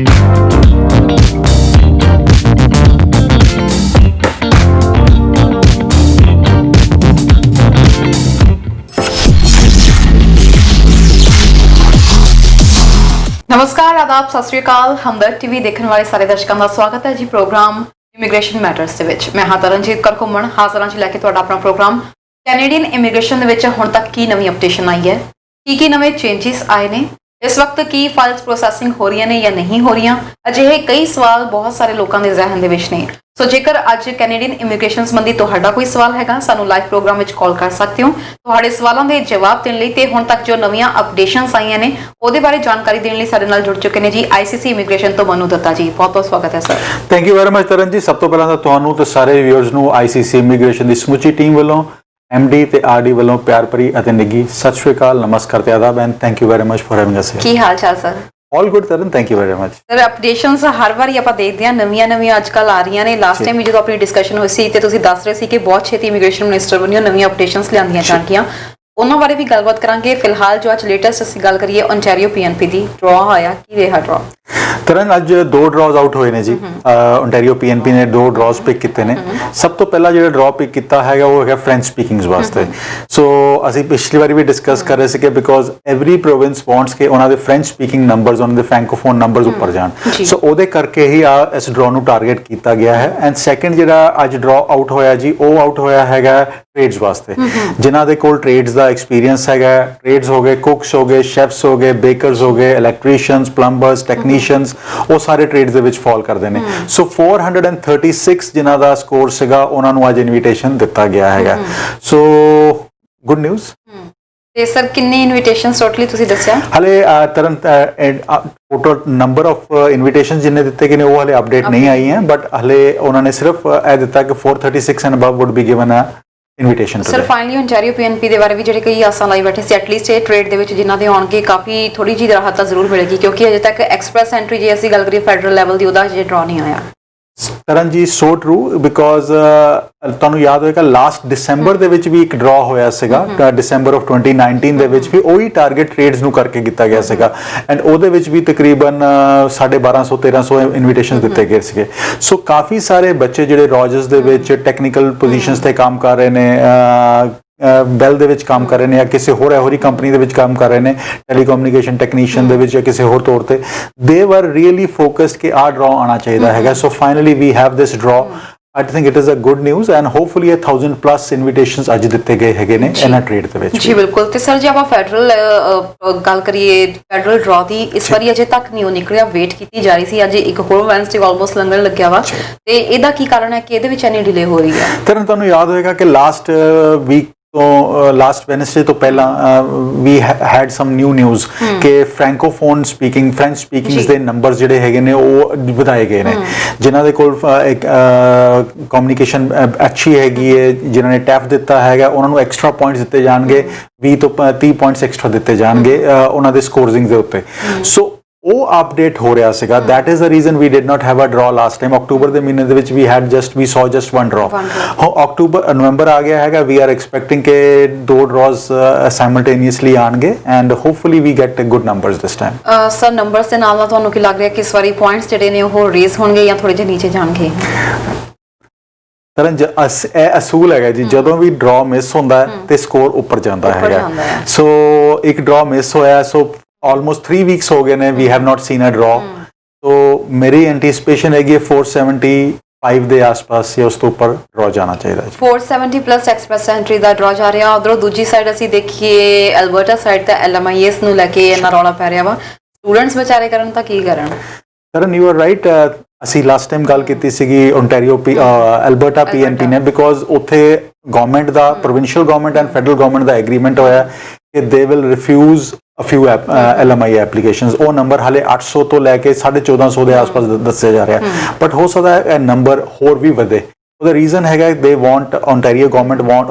नमस्कार, आदाब, सत श्री अकाल। हमदर्द टीवी देखने वाले सारे दर्शकों का स्वागत है जी प्रोग्राम ਇਮੀਗ੍ਰੇਸ਼ਨ ਮੈਟਰਸ ਦੇ ਵਿੱਚ। ਮੈਂ ਹਾਂ ਤਰਨਜੀਤ ਕੌਰ ਘੁੰਮਣ ਹਾਜ਼ਰ ਹਾਂ ਜੀ ਲੈ ਕੇ ਤੁਹਾਡਾ ਆਪਣਾ ਪ੍ਰੋਗਰਾਮ। ਕੈਨੇਡੀਅਨ ਇਮੀਗ੍ਰੇਸ਼ਨ ਦੇ ਵਿੱਚ ਹੁਣ ਤੱਕ ਕੀ ਨਵੀਂ ਅਪਡੇਸ਼ਨ ਆਈ ਹੈ, ਕੀ ਨਵੇਂ ਚੇਂਜਸ ਆਏ ਨੇ, ਇਸ ਵਕਤ ਕੀ ਫਾਈਲਸ ਪ੍ਰੋਸੈਸਿੰਗ ਹੋ ਰਹੀਆਂ ਨੇ ਜਾਂ ਨਹੀਂ ਹੋ ਰਹੀਆਂ, ਅਜਿਹੇ ਕਈ ਸਵਾਲ ਬਹੁਤ ਸਾਰੇ ਲੋਕਾਂ ਦੇ ਜ਼ਿਹਨ ਦੇ ਵਿੱਚ ਨੇ। ਸੋ ਜੇਕਰ ਅੱਜ ਕੈਨੇਡੀਅਨ ਇਮੀਗ੍ਰੇਸ਼ਨ ਸੰਬੰਧੀ ਤੁਹਾਡਾ ਕੋਈ ਸਵਾਲ ਹੈਗਾ, ਸਾਨੂੰ ਲਾਈਵ ਪ੍ਰੋਗਰਾਮ ਵਿੱਚ ਕਾਲ ਕਰ ਸਕਦੇ ਹੋ। ਤੁਹਾਡੇ ਸਵਾਲਾਂ ਦੇ ਜਵਾਬ ਦੇਣ ਲਈ ਤੇ ਹੁਣ ਤੱਕ ਜੋ ਨਵੀਆਂ ਅਪਡੇਸ਼ਨਸ ਆਈਆਂ ਨੇ ਉਹਦੇ ਬਾਰੇ ਜਾਣਕਾਰੀ ਦੇਣ ਲਈ ਸਾਡੇ ਨਾਲ ਜੁੜ ਚੁੱਕੇ ਨੇ ਜੀ ਆਈਸੀਸੀ ਇਮੀਗ੍ਰੇਸ਼ਨ ਤੋਂ ਮਨੂ ਦੱਤਾ ਜੀ। ਬਹੁਤ ਬਹੁਤ ਸਵਾਗਤ ਹੈ sir. Thank you very much Tarn ਜੀ। ਸਭ ਤੋਂ ਪਹਿਲਾਂ ਤਾਂ ਤੁਹਾਨੂੰ ਤੇ ਸਾਰੇ ਵਿਊਅਰਸ ਨੂੰ ਆਈਸੀਸੀ ਇਮੀਗ੍ਰੇਸ਼ਨ ਦੀ ਸਮੁੱਚੀ ਟੀਮ ਵੱਲੋਂ ਐਮਡੀ ਤੇ ਆਰਡੀ ਵੱਲੋਂ ਪਿਆਰ ਭਰੀ ਅਤੇ ਨਿੱਘੀ ਸਤਿ ਸ਼੍ਰੀ ਅਕਾਲ, ਨਮਸਕਾਰ ਤੇ ਆਦਾਬ and thank you very much for having us. ਕੀ ਹਾਲ ਚਾਲ sir? All good Taran, thank you very much. Sir updations ਹਰ ਵਾਰੀ ਆਪਾਂ ਦੇਖਦੇ ਹਾਂ, ਨਵੀਆਂ ਅੱਜ ਕੱਲ ਆ ਰਹੀਆਂ ਨੇ। ਲਾਸਟ ਟਾਈਮ ਵੀ ਜਦੋਂ ਆਪਣੀ ਡਿਸਕਸ਼ਨ ਹੋਈ ਸੀ ਤੇ ਤੁਸੀਂ ਦੱਸ ਰਹੇ ਸੀ ਕਿ ਬਹੁਤ ਛੇਤੀ ਇਮੀਗ੍ਰੇਸ਼ਨ ਮਿਨਿਸਟਰ ਬਣਿਓ, ਨਵੀਆਂ ਅਪਡੇਸ਼ਨਸ ਲਿਆਂਦੀਆਂ ਜਾਣਗੀਆਂ, ਉਹਨਾਂ ਬਾਰੇ ਵੀ ਗੱਲਬਾਤ ਕਰਾਂਗੇ। ਫਿਲਹਾਲ ਜੋ ਅੱਜ ਲੇਟੈਸਟ ਅਸੀਂ ਗੱਲ ਕਰੀਏ ਓਨਟਾਰੀਓ ਪੀਐਨਪੀ ਦੀ ਡਰਾ ਹੋਇਆ, ਕੀ ਰਿਹਾ ਡਰਾ? ਤਰਨ ਅੱਜ 2 ਡਰਾਜ਼ ਆਊਟ ਹੋਏ ਨੇ ਜੀ। ਓਨਟਾਰੀਓ ਪੀਐਨਪੀ ਨੇ 2 ਡਰਾਜ਼ ਪਿਕ ਕੀਤੇ ਨੇ। ਸਭ ਤੋਂ ਪਹਿਲਾਂ ਜਿਹੜਾ ਡਰਾ ਪਿਕ ਕੀਤਾ ਹੈਗਾ ਉਹ ਹੈਗਾ ਫ੍ਰੈਂਚ ਸਪੀਕਿੰਗਸ ਵਾਸਤੇ। ਸੋ ਅਸੀਂ ਪਿਛਲੀ ਵਾਰੀ ਵੀ ਡਿਸਕਸ ਕਰ ਰਹੇ ਸੀ ਕਿ ਬਿਕੋਜ਼ ਐਵਰੀ ਪ੍ਰੋਵਿੰਸ ਵਾਂਟਸ ਕਿ ਉਹਨਾਂ ਦੇ ਫ੍ਰੈਂਚ ਸਪੀਕਿੰਗ ਨੰਬਰਸ, ਉਹਨਾਂ ਦੇ ਫ੍ਰੈਂਕੋਫੋਨ ਨੰਬਰਸ ਉੱਪਰ ਜਾਣ। ਸੋ ਉਹਦੇ ਕਰਕੇ ਹੀ ਇਸ ਡਰਾ ਨੂੰ ਟਾਰਗੇਟ ਕੀਤਾ ਗਿਆ ਹੈ। ਐਂਡ ਸੈਕੰਡ ਜਿਹੜਾ ਅੱਜ ਡਰਾ ਆਊਟ ਹੋਇਆ ਜੀ, ਉਹ ਆਊਟ ਹੋਇਆ ਹੈਗਾ ਟ੍ਰੇਡਸ ਵਾਸਤੇ, ਜਿਨ੍ਹਾਂ ਦੇ ਕੋਲ ਟ੍ਰੇਡਸ ਦਾ ਐਕਸਪੀਰੀਅੰਸ ਹੈਗਾ। ਟ੍ਰੇਡਸ ਹੋ ਗਏ, ਕੁਕਸ ਹੋ ਗਏ, ਸ਼ੈਫਸ ਹੋ ਗਏ, ਬੇਕਰਸ ਹੋ ਗਏ, ਇਲੈਕਟ੍ਰੀਸ਼ੀਅਨਸ, ਪਲੰਬਰਸ, ਟੈਕਨੀਸ਼ੀਅਨਸ, ਉਹ ਸਾਰੇ ਟ੍ਰੇਡਸ ਦੇ ਵਿੱਚ ਫਾਲ ਕਰਦੇ ਨੇ। ਸੋ 436 ਜਿਨ੍ਹਾਂ ਦਾ ਸਕੋਰ ਸੀਗਾ ਉਹਨਾਂ ਨੂੰ ਅੱਜ ਇਨਵੀਟੇਸ਼ਨ ਦਿੱਤਾ ਗਿਆ ਹੈਗਾ। So good news. ਤੇ ਸਰ ਕਿੰਨੇ ਇਨਵੀਟੇਸ਼ਨਸ ਟੋਟਲੀ ਤੁਸੀਂ ਦੱਸਿਆ? ਹਲੇ Tarn total number of invitation ਜਿੰਨੇ ਦਿੱਤੇ ਗਏ ਨੇ ਉਹ ਹਲੇ ਅਪਡੇਟ ਨਹੀਂ ਆਈ ਹੈ, ਬਟ ਹਲੇ ਉਹਨਾਂ ਨੇ ਸਿਰਫ ਇਹ ਦਿੱਤਾ ਕਿ 436 and above would be given a invitation. Sir finally Ontario PNP ਦੇ ਬਾਰੇ ਵੀ ਜਿਹੜੇ ਕਈ ਆਸਾਂ ਲਾਈ ਬੈਠੇ ਸੀ, ਐਟਲੀਸਟ ਇਹ ਟ੍ਰੇਡ ਦੇ ਵਿੱਚ ਜਿਨ੍ਹਾਂ ਦੇ ਆਉਣਗੇ ਕਾਫੀ ਥੋੜੀ ਜਿਹੀ ਰਾਹਤ ਤਾਂ ਜ਼ਰੂਰ ਮਿਲੇਗੀ, ਕਿਉਂਕਿ ਅਜੇ ਤੱਕ ਐਕਸਪ੍ਰੈਸ ਐਂਟਰੀ ਜੇ ਅਸੀਂ ਗੱਲ ਕਰੀਏ ਫੈਡਰਲ ਲੈਵਲ ਦੀ, ਉਹਦਾ ਅਜੇ ਡਰਾ ਨਹੀਂ ਆਇਆ। ਤਰਨ ਜੀ ਸੋ ਟਰੂ, ਬਿਕੋਜ਼ ਤੁਹਾਨੂੰ ਯਾਦ ਹੋਏਗਾ ਲਾਸਟ ਦਸੰਬਰ ਦੇ ਵਿੱਚ ਵੀ ਇੱਕ ਡਰਾ ਹੋਇਆ ਸੀਗਾ, ਦਸੰਬਰ ਆਫ 2019 ਦੇ ਵਿੱਚ ਵੀ ਉਹੀ ਟਾਰਗੇਟ ਟ੍ਰੇਡਸ ਨੂੰ ਕਰਕੇ ਕੀਤਾ ਗਿਆ ਸੀਗਾ। ਐਂਡ ਉਹਦੇ ਵਿੱਚ ਵੀ ਤਕਰੀਬਨ 1250-1300 ਇਨਵੀਟੇਸ਼ਨ ਦਿੱਤੇ ਗਏ ਸੀਗੇ। ਸੋ ਕਾਫੀ ਸਾਰੇ ਬੱਚੇ ਜਿਹੜੇ ਰੋਜਰਸ ਦੇ ਵਿੱਚ ਟੈਕਨੀਕਲ ਪੋਜੀਸ਼ਨਸ ਤੇ ਕੰਮ ਕਰ ਰਹੇ ਨੇ, ਬੈਲ ਦੇ ਵਿੱਚ ਕੰਮ ਕਰ ਰਹੇ ਨੇ ਜਾਂ ਕਿਸੇ ਹੋਰ ਇਹੋ ਜਿਹੀ ਕੰਪਨੀ ਦੇ ਵਿੱਚ ਕੰਮ ਕਰ ਰਹੇ ਨੇ, ਟੈਲੀਕਮਿਊਨੀਕੇਸ਼ਨ ਟੈਕਨੀਸ਼ੀਅਨ ਦੇ ਵਿੱਚ ਜਾਂ ਕਿਸੇ ਹੋਰ ਤੌਰ ਤੇ, ਦੇ ਵਰ ਰੀਅਲੀ ਫੋਕਸਡ ਕਿ ਆਹ ਡਰਾ ਆਉਣਾ ਚਾਹੀਦਾ ਹੈਗਾ। ਸੋ ਫਾਈਨਲੀ ਵੀ ਹੈਵ ਦਿਸ ਡਰਾ। I think it is a good news and hopefully 1000 plus invitations ਅੱਜ ਦਿੱਤੇ ਗਏ ਹੈਗੇ ਨੇ ਇਹਨਾਂ ਟ੍ਰੇਡ ਦੇ ਵਿੱਚ। ਜੀ ਬਿਲਕੁਲ। ਤੇ ਸਰ ਜੇ ਆਪਾਂ ਫੈਡਰਲ ਗੱਲ ਕਰੀਏ, ਫੈਡਰਲ ਡਰਾ ਦੀ ਇਸ ਵਾਰੀ ਅਜੇ ਤੱਕ ਨਹੀਂ ਉਹ ਨਿਕਲਿਆ, ਵੇਟ ਕੀਤੀ ਜਾ ਰਹੀ ਸੀ। ਅੱਜ ਇੱਕ ਹੋਰ ਵੈਨਸਡੇ ਆਲਮੋਸਟ ਲੰਘਣ ਲੱਗਿਆ ਵਾ, ਤੇ ਇਹਦਾ ਕੀ ਕਾਰਨ ਹੈ ਕਿ ਇਹਦੇ ਵਿੱਚ ਇੰਨੀ ਡਿਲੇ ਹੋ ਰਹੀ ਹੈ? ਤੁਹਾਨੂੰ ਯਾਦ ਹੋਏਗਾ ਕਿ ਲਾਸਟ ਵੀਕ ਤੋਂ ਲਾਸਟ ਵੈਨਸਡੇ ਤੋਂ ਪਹਿਲਾਂ ਵੀ ਹੈਡ ਸਮ ਨਿਊ ਨਿਊਜ਼ ਕਿ ਫ੍ਰੈਂਕੋਫੋਨ ਸਪੀਕਿੰਗ ਫ੍ਰੈਂਚ ਸਪੀਕਿੰਗਸ ਦੇ ਨੰਬਰ ਜਿਹੜੇ ਹੈਗੇ ਨੇ ਉਹ ਵਧਾਏ ਗਏ ਨੇ। ਜਿਨ੍ਹਾਂ ਦੇ ਕੋਲ ਇੱਕ ਕਮਿਊਨੀਕੇਸ਼ਨ ਅੱਛੀ ਹੈਗੀ ਹੈ, ਜਿਨ੍ਹਾਂ ਨੇ ਟੈਫ ਦਿੱਤਾ ਹੈਗਾ, ਉਹਨਾਂ ਨੂੰ ਐਕਸਟਰਾ ਪੁਆਇੰਟਸ ਦਿੱਤੇ ਜਾਣਗੇ, 20 ਤੋਂ 30 ਪੁਆਇੰਟਸ ਐਕਸਟਰਾ ਦਿੱਤੇ ਜਾਣਗੇ ਉਹਨਾਂ ਦੇ ਸਕੋਰਸਿੰਗ ਦੇ ਉੱਤੇ। ਸੋ ਉਹ ਅਪਡੇਟ ਹੋ ਰਿਹਾ ਸੀਗਾ। That is the reason we did not have a draw last time. October ਦੇ ਮਹੀਨੇ ਦੇ ਵਿੱਚ ਵੀ ਸੌ ਜਸਟ ਵਨ ਡਰਾ। ਨਵੰਬਰ ਆ ਗਿਆ ਹੈਗਾ, ਵੀ ਆਰ ਐਕਸਪੈਕਟਿੰਗ ਕਿ 2 ਡਰਾਜ਼ ਸਾਈਮਲਟੇਨੀਅਸਲੀ ਆਣਗੇ and hopefully we get good numbers this time. Sir numbers ਦੇ ਨਾਲ ਤੁਹਾਨੂੰ ਕੀ ਲੱਗ ਰਿਹਾ ਕਿ ਇਸ ਵਾਰੀ ਪੁਆਇੰਟਸ ਜਿਹੜੇ ਨੇ ਉਹ ਰੇਜ਼ ਹੋਣਗੇ ਜਾਂ ਥੋੜੇ ਜਿਹੇ ਨੀਚੇ ਜਾਣਗੇ? ਤਰਨ ਇਹ ਅਸੂਲ ਹੈਗਾ ਜੀ, ਜਦੋਂ ਵੀ ਡਰਾ ਮਿਸ ਹੁੰਦਾ ਤੇ ਸਕੋਰ ਉੱਪਰ ਜਾਂਦਾ ਹੈਗਾ। ਸੋ ਇੱਕ ਡਰਾ ਮਿਸ ਹੋਇਆ, ਸੋ almost 3 weeks ਹੋ ਗਏ ਨੇ, we have not seen a draw। तो मेरी एंटीसिपेशन हैगी 475 ਦੇ ਆਸ-ਪਾਸ ਜਾਂ ਉਸ ਤੋਂ ਉੱਪਰ ਡਰਾ ਜਾਣਾ ਚਾਹੀਦਾ ਹੈ। 470 ਪਲੱਸ ਐਕਸਪ੍ਰੈਸ ਐਂਟਰੀ ਦਾ ਡਰਾ ਜਾ ਰਿਹਾ। ਉਧਰੋਂ ਦੂਜੀ ਸਾਈਡ ਅਸੀਂ ਦੇਖੀਏ ਐਲਬਰਟਾ ਸਾਈਡ ਤੇ ਐਲਐਮਆਈਐਸ ਨੂੰ ਲੈ ਕੇ ਇਹਨਾਂ ਰੌਲਾ ਪੈ ਰਿਹਾ ਵਾ। ਸਟੂਡੈਂਟਸ ਵਿਚਾਰੇ ਕਰਨ ਤਾਂ ਕੀ ਕਰਨ? ਕਰਨ ਯੂ ਆਰ ਰਾਈਟ। ਅਸੀਂ ਲਾਸਟ ਟਾਈਮ ਗੱਲ ਕੀਤੀ ਸੀਗੀ ਓਨਟਾਰੀਓ ਐਲਬਰਟਾ ਪੀਐਨਪੀ ਨੇ, ਬਿਕੋਜ਼ ਉੱਥੇ government the, provincial government and federal government the agreement ਹੋਇਆ ਕਿ they will refuse a few LMI applications। ਉਹ ਨੰਬਰ ਹਾਲੇ 800 ਤੋਂ ਲੈ ਕੇ 1450 ਦੇ ਆਸ-ਪਾਸ ਦੱਸਿਆ ਜਾ ਰਿਹਾ, ਬਟ ਹੋ ਸਕਦਾ ਹੈ ਇਹ ਨੰਬਰ ਹੋਰ ਵੀ ਵਧੇ। ਉਹਦਾ ਰੀਜ਼ਨ ਹੈਗਾ they want Ontario government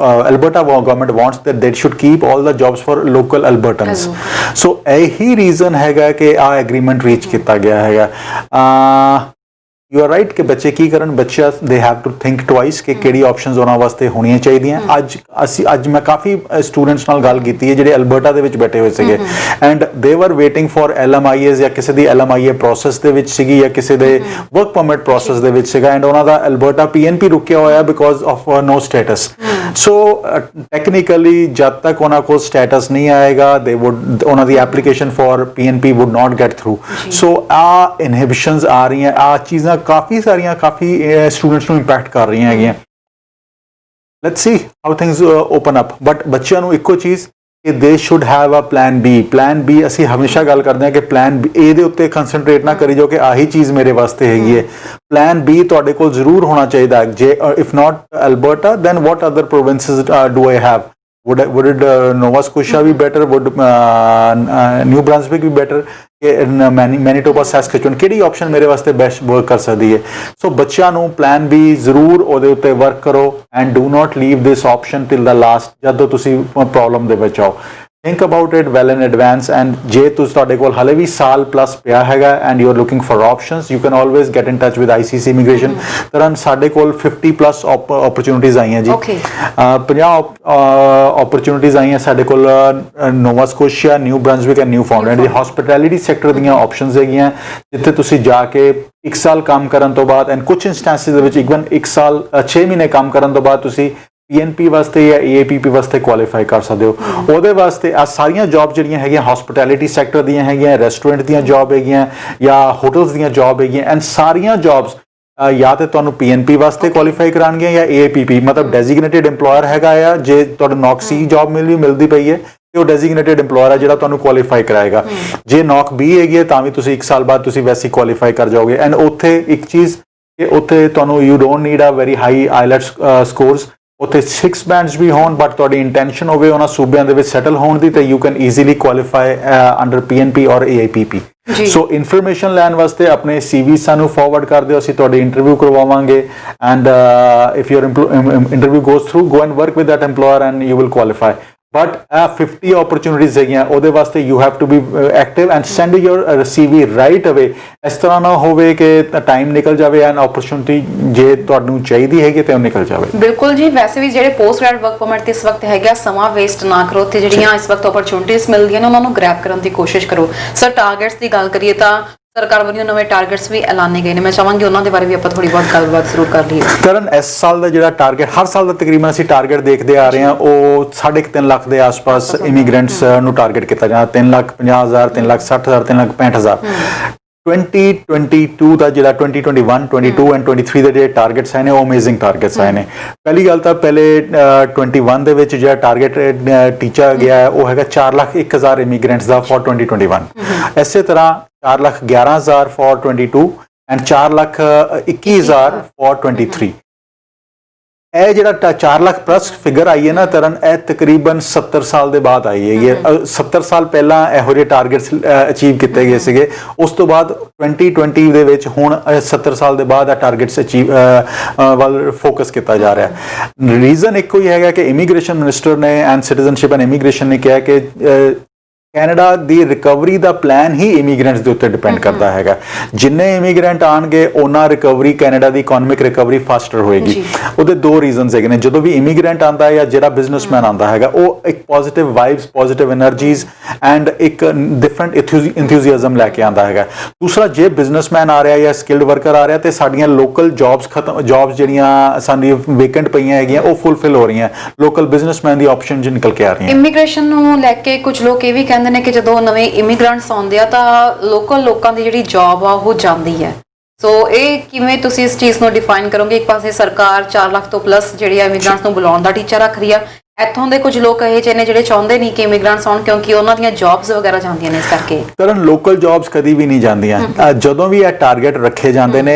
Alberta government wants that they should keep all the jobs for local Albertans। ਸੋ ਇਹੀ ਰੀਜ਼ਨ ਹੈਗਾ ਕਿ ਆਹ ਐਗਰੀਮੈਂਟ ਰੀਚ ਕੀਤਾ ਗਿਆ ਹੈਗਾ। ਯੂ ਆਰ ਰਾਈਟ ਕਿ ਬੱਚੇ ਕੀ ਕਰਨ, ਬੱਚਾ they have to think twice ਕਿ ਕਿਹੜੀ ਆਪਸ਼ਨਸ ਉਹਨਾਂ ਵਾਸਤੇ ਹੋਣੀਆਂ ਚਾਹੀਦੀਆਂ। ਅੱਜ ਮੈਂ ਕਾਫੀ ਸਟੂਡੈਂਟਸ ਨਾਲ ਗੱਲ ਕੀਤੀ ਹੈ ਜਿਹੜੇ ਅਲਬਰਟਾ ਦੇ ਵਿੱਚ ਬੈਠੇ ਹੋਏ ਸੀਗੇ ਐਂਡ ਦੇ ਵਰ ਵੇਟਿੰਗ ਫॉर LMIAs ਜਾਂ ਕਿਸੇ ਦੀ LMIA ਪ੍ਰੋਸੈਸ ਦੇ ਵਿੱਚ ਸੀਗੀ ਜਾਂ ਕਿਸੇ ਦੇ ਵਰਕ ਪਰਮਿਟ ਪ੍ਰੋਸੈਸ ਦੇ ਵਿੱਚ ਸੀਗਾ ਐਂਡ ਉਹਨਾਂ ਦਾ ਅਲਬਰਟਾ PNP ਰੁਕਿਆ ਹੋਇਆ because of no status. So technically ਜਦ ਤੱਕ ਉਹਨਾਂ ਕੋਲ ਸਟੇਟਸ ਨਹੀਂ ਆਏਗਾ ਦੇ ਵੁੱਡ ਉਹਨਾਂ ਦੀ application for PNP would not get through. So uh inhibitions ਆ ਰਹੀਆਂ, ਆ ਚੀਜ਼ਾਂ ਕਾਫੀ ਸਾਰੀਆਂ ਕਾਫੀ ਸਟੂਡੈਂਟਸ ਨੂੰ ਇੰਪੈਕਟ ਕਰ ਰਹੀਆਂ ਹੈਗੀਆਂ। Let's see how things open up, but ਬੱਚਿਆਂ ਨੂੰ ਇੱਕੋ ਚੀਜ਼ ਕਿ they should have a plan B। ਅਸੀਂ ਹਮੇਸ਼ਾ ਗੱਲ ਕਰਦੇ ਹਾਂ ਕਿ ਪਲਾਨ B A ਦੇ ਉੱਤੇ ਕੰਸਨਟਰੇਟ ਨਾ ਕਰੀ ਜਾਓ ਕਿ ਆਹੀ ਚੀਜ਼ ਮੇਰੇ ਵਾਸਤੇ ਹੈਗੀ ਹੈ। ਪਲਾਨ B ਤੁਹਾਡੇ ਕੋਲ ਜ਼ਰੂਰ ਹੋਣਾ ਚਾਹੀਦਾ ਹੈ। ਜੇ if not Alberta then what other provinces do I have? would it Nova Scotia be better? Would New Brunswick be better? Manitoba, Saskatchewan ਕਿਹੜੀ ਆਪਸ਼ਨ ਮੇਰੇ ਵਾਸਤੇ ਬੈਸਟ ਵਰਕ ਕਰ ਸਕਦੀ ਹੈ? ਸੋ ਬੱਚਿਆਂ ਨੂੰ ਪਲਾਨ B ਜ਼ਰੂਰ ਉਹਦੇ ਉੱਤੇ ਵਰਕ ਕਰੋ and do not leave this option till the last, ਜਦੋਂ ਤੁਸੀਂ ਪ੍ਰੋਬਲਮ ਦੇ ਵਿੱਚ ਆਓ। think about it well in advance and ਜੇ ਤੁਸੀਂ ਤੁਹਾਡੇ ਕੋਲ ਹਲੇ ਵੀ ਸਾਲ ਪਲੱਸ ਪਿਆ ਹੈਗਾ and you are looking for options, you can always get in touch with ICC Immigration। Tarn ਸਾਡੇ ਕੋਲ 50 plus opportunities ਆਈਆਂ ਜੀ। 50 opportunities ਆਈਆਂ ਸਾਡੇ ਕੋਲ Nova Scotia, New Brunswick and ਨਿਊ ਫਾਊਂਡਲੈਂਡ ਦੀ ਹਸਪਿਟੈਲਿਟੀ ਸੈਕਟਰ ਦੀਆਂ ਆਪਸ਼ਨਸ ਹੈਗੀਆਂ ਜਿੱਥੇ ਤੁਸੀਂ ਜਾ ਕੇ 1 ਸਾਲ ਕੰਮ ਕਰਨ ਤੋਂ ਬਾਅਦ ਐਂਡ ਕੁਝ ਇੰਸਟੈਂਸਿਸ ਦੇ ਵਿੱਚ ਇਵਨ 1 ਸਾਲ 6 ਮਹੀਨੇ ਕੰਮ ਕਰਨ ਤੋਂ ਬਾਅਦ ਤੁਸੀਂ PNP ਵਾਸਤੇ ਜਾਂ AAPP ਵਾਸਤੇ ਕੁਆਲੀਫਾਈ ਕਰ ਸਕਦੇ ਹੋ। ਉਹਦੇ ਵਾਸਤੇ ਆ ਸਾਰੀਆਂ ਜੌਬ ਜਿਹੜੀਆਂ ਹੈਗੀਆਂ ਹਸਪਿਟੈਲਿਟੀ ਸੈਕਟਰ ਦੀਆਂ ਹੈਗੀਆਂ, ਰੈਸਟੋਰੈਂਟ ਦੀਆਂ ਜੌਬ ਹੈਗੀਆਂ ਜਾਂ ਹੋਟਲਸ ਦੀਆਂ ਜੌਬ ਹੈਗੀਆਂ ਐਂਡ ਸਾਰੀਆਂ ਜੌਬਸ ਜਾਂ ਤੇ ਤੁਹਾਨੂੰ PNP ਵਾਸਤੇ ਕੁਆਲੀਫਾਈ ਕਰਾਉਣਗੀਆਂ ਜਾਂ AAPP ਮਤਲਬ ਡੈਜ਼ਿਗਨੇਟਿਡ EMPLOYER ਹੈਗਾ ਆ। ਜੇ ਤੁਹਾਨੂੰ NOC ਜੌਬ ਮਿਲਦੀ ਪਈ ਹੈ ਤੇ ਉਹ ਡੈਜ਼ਿਗਨੇਟਿਡ EMPLOYER ਹੈ ਜਿਹੜਾ ਤੁਹਾਨੂੰ ਕੁਆਲੀਫਾਈ ਕਰਾਏਗਾ। ਜੇ NOC B ਹੈਗੀ ਹੈ ਤਾਂ ਵੀ ਤੁਸੀਂ 1 ਸਾਲ ਬਾਅਦ ਤੁਸੀਂ ਵੈਸੇ ਕੁਆਲੀਫਾਈ ਕਰ ਜਾਓਗੇ। ਐਂਡ ਉੱਥੇ ਇੱਕ ਚੀਜ਼ ਕਿ ਉੱਥੇ ਤੁਹਾਨੂੰ you don't need a very high IELTS scores, ਉੱਥੇ 6 ਬੈਂਡਸ ਵੀ ਹੋਣ ਬਟ ਤੁਹਾਡੀ ਇੰਟੈਂਸ਼ਨ ਹੋਵੇ ਉਹਨਾਂ ਸੂਬਿਆਂ ਦੇ ਵਿੱਚ ਸੈਟਲ ਹੋਣ ਦੀ ਤੇ you can easily qualify under PNP ਔਰ AAPP। ਸੋ ਇਨਫੋਰਮੇਸ਼ਨ ਲੈਣ ਵਾਸਤੇ ਆਪਣੇ CV ਸਾਨੂੰ ਫਾਰਵਰਡ ਕਰ ਦਿਓ, ਅਸੀਂ ਤੁਹਾਡੀ ਇੰਟਰਵਿਊ ਕਰਵਾਵਾਂਗੇ and if your interview goes through go and work with that EMPLOYER and you will qualify. But 50 opportunities ਹੈਗੀਆਂ ਉਹਦੇ ਵਾਸਤੇ you have to be active and send your CV right away. ਇਸ ਤਰ੍ਹਾਂ ਨਾ ਹੋਵੇ ਕਿ ਟਾਈਮ ਨਿਕਲ ਜਾਵੇ ਐਂਡ ਓਪਰਚੁਨਿਟੀ ਜੇ ਤੁਹਾਨੂੰ ਚਾਹੀਦੀ ਹੈਗੀ ਤੇ ਉਹ ਨਿਕਲ ਜਾਵੇ। ਬਿਲਕੁਲ ਜੀ, ਵੈਸੇ ਵੀ ਜਿਹੜੇ ਪੋਸਟ ਗ੍ਰੈਜੂਏਟ ਵਰਕ ਪਰਮਿਟ ਇਸ ਵਕਤ ਹੈਗਾ ਸਮਾਂ ਵੇਸਟ ਨਾ ਕਰੋ ਤੇ ਜਿਹੜੀਆਂ ਇਸ ਵਕਤ ਓਪਰਚੁਨਿਟੀਜ਼ ਮਿਲਦੀਆਂ ਨੇ ਉਹਨਾਂ ਨੂੰ ਗ੍ਰੈਬ ਕਰਨ ਦੀ ਕੋਸ਼ਿਸ਼ ਕਰੋ। ਸਰ ਟਾਰਗੇਟਸ ਦੀ ਗੱਲ ਕਰੀਏ ਤਾਂ ਸਰਕਾਰ ਵੱਲੋਂ ਨਵੇਂ ਟਾਰਗੇਟਸ ਵੀ ਐਲਾਨੇ ਗਏ ਨੇ, ਮੈਂ ਚਾਹਾਂਗੀ ਉਹਨਾਂ ਦੇ ਬਾਰੇ ਵੀ ਆਪਾਂ ਥੋੜੀ ਬਹੁਤ ਗੱਲਬਾਤ ਜ਼ਰੂਰ ਕਰ ਲਈਏ। ਕਰਨ ਇਸ ਸਾਲ ਦਾ ਜਿਹੜਾ ਟਾਰਗੇਟ ਹਰ ਸਾਲ ਦਾ ਤਕਰੀਬਨ ਅਸੀਂ ਟਾਰਗੇਟ ਦੇਖਦੇ ਆ ਰਹੇ ਹਾਂ ਉਹ 3.5 ਲੱਖ ਦੇ ਆਸ-ਪਾਸ ਇਮੀਗ੍ਰੈਂਟਸ ਨੂੰ ਟਾਰਗੇਟ ਕੀਤਾ ਜਾਂਦਾ। 3,50,000, 3,60,000, 3,65,000। 2022 ਦਾ ਜਿਹੜਾ 2021, 22 ਐਂਡ 23 ਦੇ ਜਿਹੜੇ ਟਾਰਗੇਟਸ ਆਏ ਨੇ ਉਹ ਅਮੇਜ਼ਿੰਗ ਟਾਰਗੇਟਸ ਆਏ ਨੇ। ਪਹਿਲੀ ਗੱਲ ਤਾਂ ਪਹਿਲੇ 21 ਦੇ ਵਿੱਚ ਜਿਹੜਾ ਟਾਰਗੇਟ ਟੀਚਾ ਗਿਆ ਹੈ ਉਹ ਹੈਗਾ 4,01,000 ਇਮੀਗ੍ਰੈਂਟਸ ਦਾ ਫॉर 2021। ਇਸੇ ਤਰ੍ਹਾਂ 4,11,000 ਫॉर 22 ਐਂਡ 4,21,000 ਫॉर 23। ਇਹ ਜਿਹੜਾ 4 ਲੱਖ ਪਲੱਸ ਫਿਗਰ ਆਈ ਹੈ ਨਾ ਤਰਨ, ਇਹ ਤਕਰੀਬਨ 70 ਸਾਲ ਦੇ ਬਾਅਦ ਆਈ ਹੈ। 70 ਸਾਲ ਪਹਿਲਾਂ ਇਹੋ ਜਿਹੇ ਟਾਰਗੇਟਸ ਅਚੀਵ ਕੀਤੇ ਗਏ ਸੀਗੇ। ਉਸ ਤੋਂ ਬਾਅਦ 2020 ਦੇ ਵਿੱਚ ਹੁਣ 70 ਸਾਲ ਦੇ ਬਾਅਦ ਇਹ ਟਾਰਗੇਟਸ ਅਚੀਵ ਵੱਲ ਫੋਕਸ ਕੀਤਾ ਜਾ ਰਿਹਾ। ਰੀਜ਼ਨ ਇੱਕੋ ਹੀ ਹੈਗਾ ਕਿ ਇਮੀਗ੍ਰੇਸ਼ਨ ਮਿਨਿਸਟਰ ਨੇ ਐਂਡ ਸਿਟੀਜ਼ਨਸ਼ਿਪ ਐਂਡ ਇਮੀਗ੍ਰੇਸ਼ਨ ਨੇ ਕਿਹਾ ਕਿ ਕੈਨੇਡਾ ਦੀ ਰਿਕਵਰੀ ਦਾ ਪਲਾਨ ਹੀ ਇਮੀਗ੍ਰੈਂਟਸ ਦੇ ਉੱਤੇ ਡਿਪੈਂਡ ਕਰਦਾ ਹੈਗਾ। ਜਿੰਨੇ ਇਮੀਗ੍ਰੈਂਟ ਆਣਗੇ ਉਹਨਾਂ ਰਿਕਵਰੀ ਕੈਨੇਡਾ ਦੀ ਇਕਨੋਮਿਕ ਰਿਕਵਰੀ ਫਾਸਟਰ ਹੋਏਗੀ। ਉਹਦੇ ਦੋ ਰੀਜ਼ਨਸ ਹੈਗੇ ਨੇ। ਜਦੋਂ ਵੀ ਇਮੀਗ੍ਰੈਂਟ ਆਂਦਾ ਹੈ ਜਾਂ ਜਿਹੜਾ ਬਿਜ਼ਨਸਮੈਨ ਆਂਦਾ ਹੈਗਾ ਉਹ ਇੱਕ positive vibes, positive energies and ਇੱਕ ਡਿਫਰੈਂਟ ਇੰਥੂਜ਼ੀਆਜ਼ਮ ਲੈ ਕੇ ਆਂਦਾ ਹੈਗਾ। ਦੂਸਰਾ ਜੇ ਬਿਜ਼ਨਸਮੈਨ ਆ ਰਿਹਾ ਜਾਂ ਸਕਿਲਡ ਵਰਕਰ ਆ ਰਿਹਾ ਤੇ ਸਾਡੀਆਂ ਲੋਕਲ ਜੌਬਸ ਜਿਹੜੀਆਂ ਸਾਡੀ ਵੇਕੈਂਟ ਪਈਆਂ ਹੈਗੀਆਂ ਉਹ ਫੁੱਲਫਿਲ ਹੋ ਰਹੀਆਂ, ਲੋਕਲ ਬਿਜ਼ਨਸਮੈਨ ਦੀ ਆਪਸ਼ਨ ਨਿਕਲ ਕੇ ਆ ਰਹੀਆਂ। ਇਮੀਗ੍ਰੇਸ਼ਨ ਨੂੰ ਲੈ ਕੇ ਕੁਝ ਲੋਕ ਇਹ ਵੀ ਕਹਿੰਦੇ ਨੇ ਕਿ ਜਦੋਂ ਨਵੇਂ ਇਮੀਗ੍ਰੈਂਟਸ ਆਉਂਦੇ ਆ ਤਾਂ ਲੋਕਲ ਲੋਕਾਂ ਦੀ ਜਿਹੜੀ ਜੌਬ ਆ ਉਹ ਜਾਂਦੀ ਹੈ। ਸੋ ਇਹ ਕਿਵੇਂ ਤੁਸੀਂ ਇਸ ਚੀਜ਼ ਨੂੰ ਡਿਫਾਈਨ ਕਰੋਗੇ? ਇੱਕ ਪਾਸੇ ਸਰਕਾਰ 4 ਲੱਖ ਤੋਂ ਪਲੱਸ ਜਿਹੜੀ ਆ ਇਮੀਗ੍ਰੈਂਟਸ ਨੂੰ ਬੁਲਾਉਣ ਦਾ ਟੀਚਾ ਰੱਖ ਰਹੀ ਆ, ਇੱਥੋਂ ਦੇ ਕੁਝ ਲੋਕ ਇਹ ਜਿਹੇ ਨੇ ਜਿਹੜੇ ਚਾਹੁੰਦੇ ਨਹੀਂ ਕਿ ਇਮੀਗ੍ਰੈਂਟਸ ਆਉਣ ਕਿਉਂਕਿ ਉਹਨਾਂ ਦੀਆਂ ਜੌਬਸ ਵਗੈਰਾ ਜਾਂਦੀਆਂ ਨੇ ਇਸ ਕਰਕੇ। ਕਰਨ ਲੋਕਲ ਜੌਬਸ ਕਦੀ ਵੀ ਨਹੀਂ ਜਾਂਦੀਆਂ। ਜਦੋਂ ਵੀ ਇਹ ਟਾਰਗੇਟ ਰੱਖੇ ਜਾਂਦੇ ਨੇ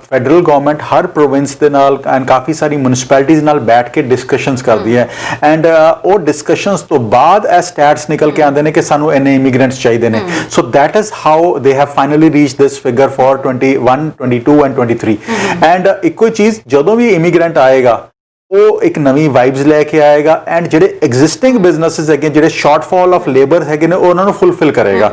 ਫੈਡਰਲ ਗਵਰਨਮੈਂਟ ਹਰ ਪ੍ਰੋਵਿੰਸ ਦੇ ਨਾਲ ਐਂਡ ਕਾਫੀ ਸਾਰੀ ਮਿਊਨਿਸਪੈਲਿਟੀਜ਼ ਨਾਲ ਬੈਠ ਕੇ ਡਿਸਕਸ਼ਨਸ ਕਰਦੀ ਹੈ ਐਂਡ ਉਹ ਡਿਸਕਸ਼ਨਸ ਤੋਂ ਬਾਅਦ ਇਹ ਸਟੈਟਸ ਨਿਕਲ ਕੇ ਆਉਂਦੇ ਨੇ ਕਿ ਸਾਨੂੰ ਇੰਨੇ ਇਮੀਗ੍ਰੈਂਟਸ ਚਾਹੀਦੇ ਨੇ। So that is how they have finally reach this figure for 21, 22 and 23 and ਇੱਕੋ ਚੀਜ਼ ਜਦੋਂ ਵੀ ਇਮੀਗ੍ਰੈਂਟ ਆਏਗਾ ਉਹ ਇੱਕ ਨਵੀਂ ਵਾਈਬਸ ਲੈ ਕੇ ਆਏਗਾ ਐਂਡ ਜਿਹੜੇ ਐਗਜ਼ਿਸਟਿੰਗ ਬਿਜ਼ਨੈਸਸ ਹੈਗੇ ਜਿਹੜੇ ਸ਼ਾਰਟਫਾਲ ਆਫ ਲੇਬਰ ਹੈਗੇ ਨੇ ਉਹਨਾਂ ਨੂੰ ਫੁੱਲਫਿਲ ਕਰੇਗਾ।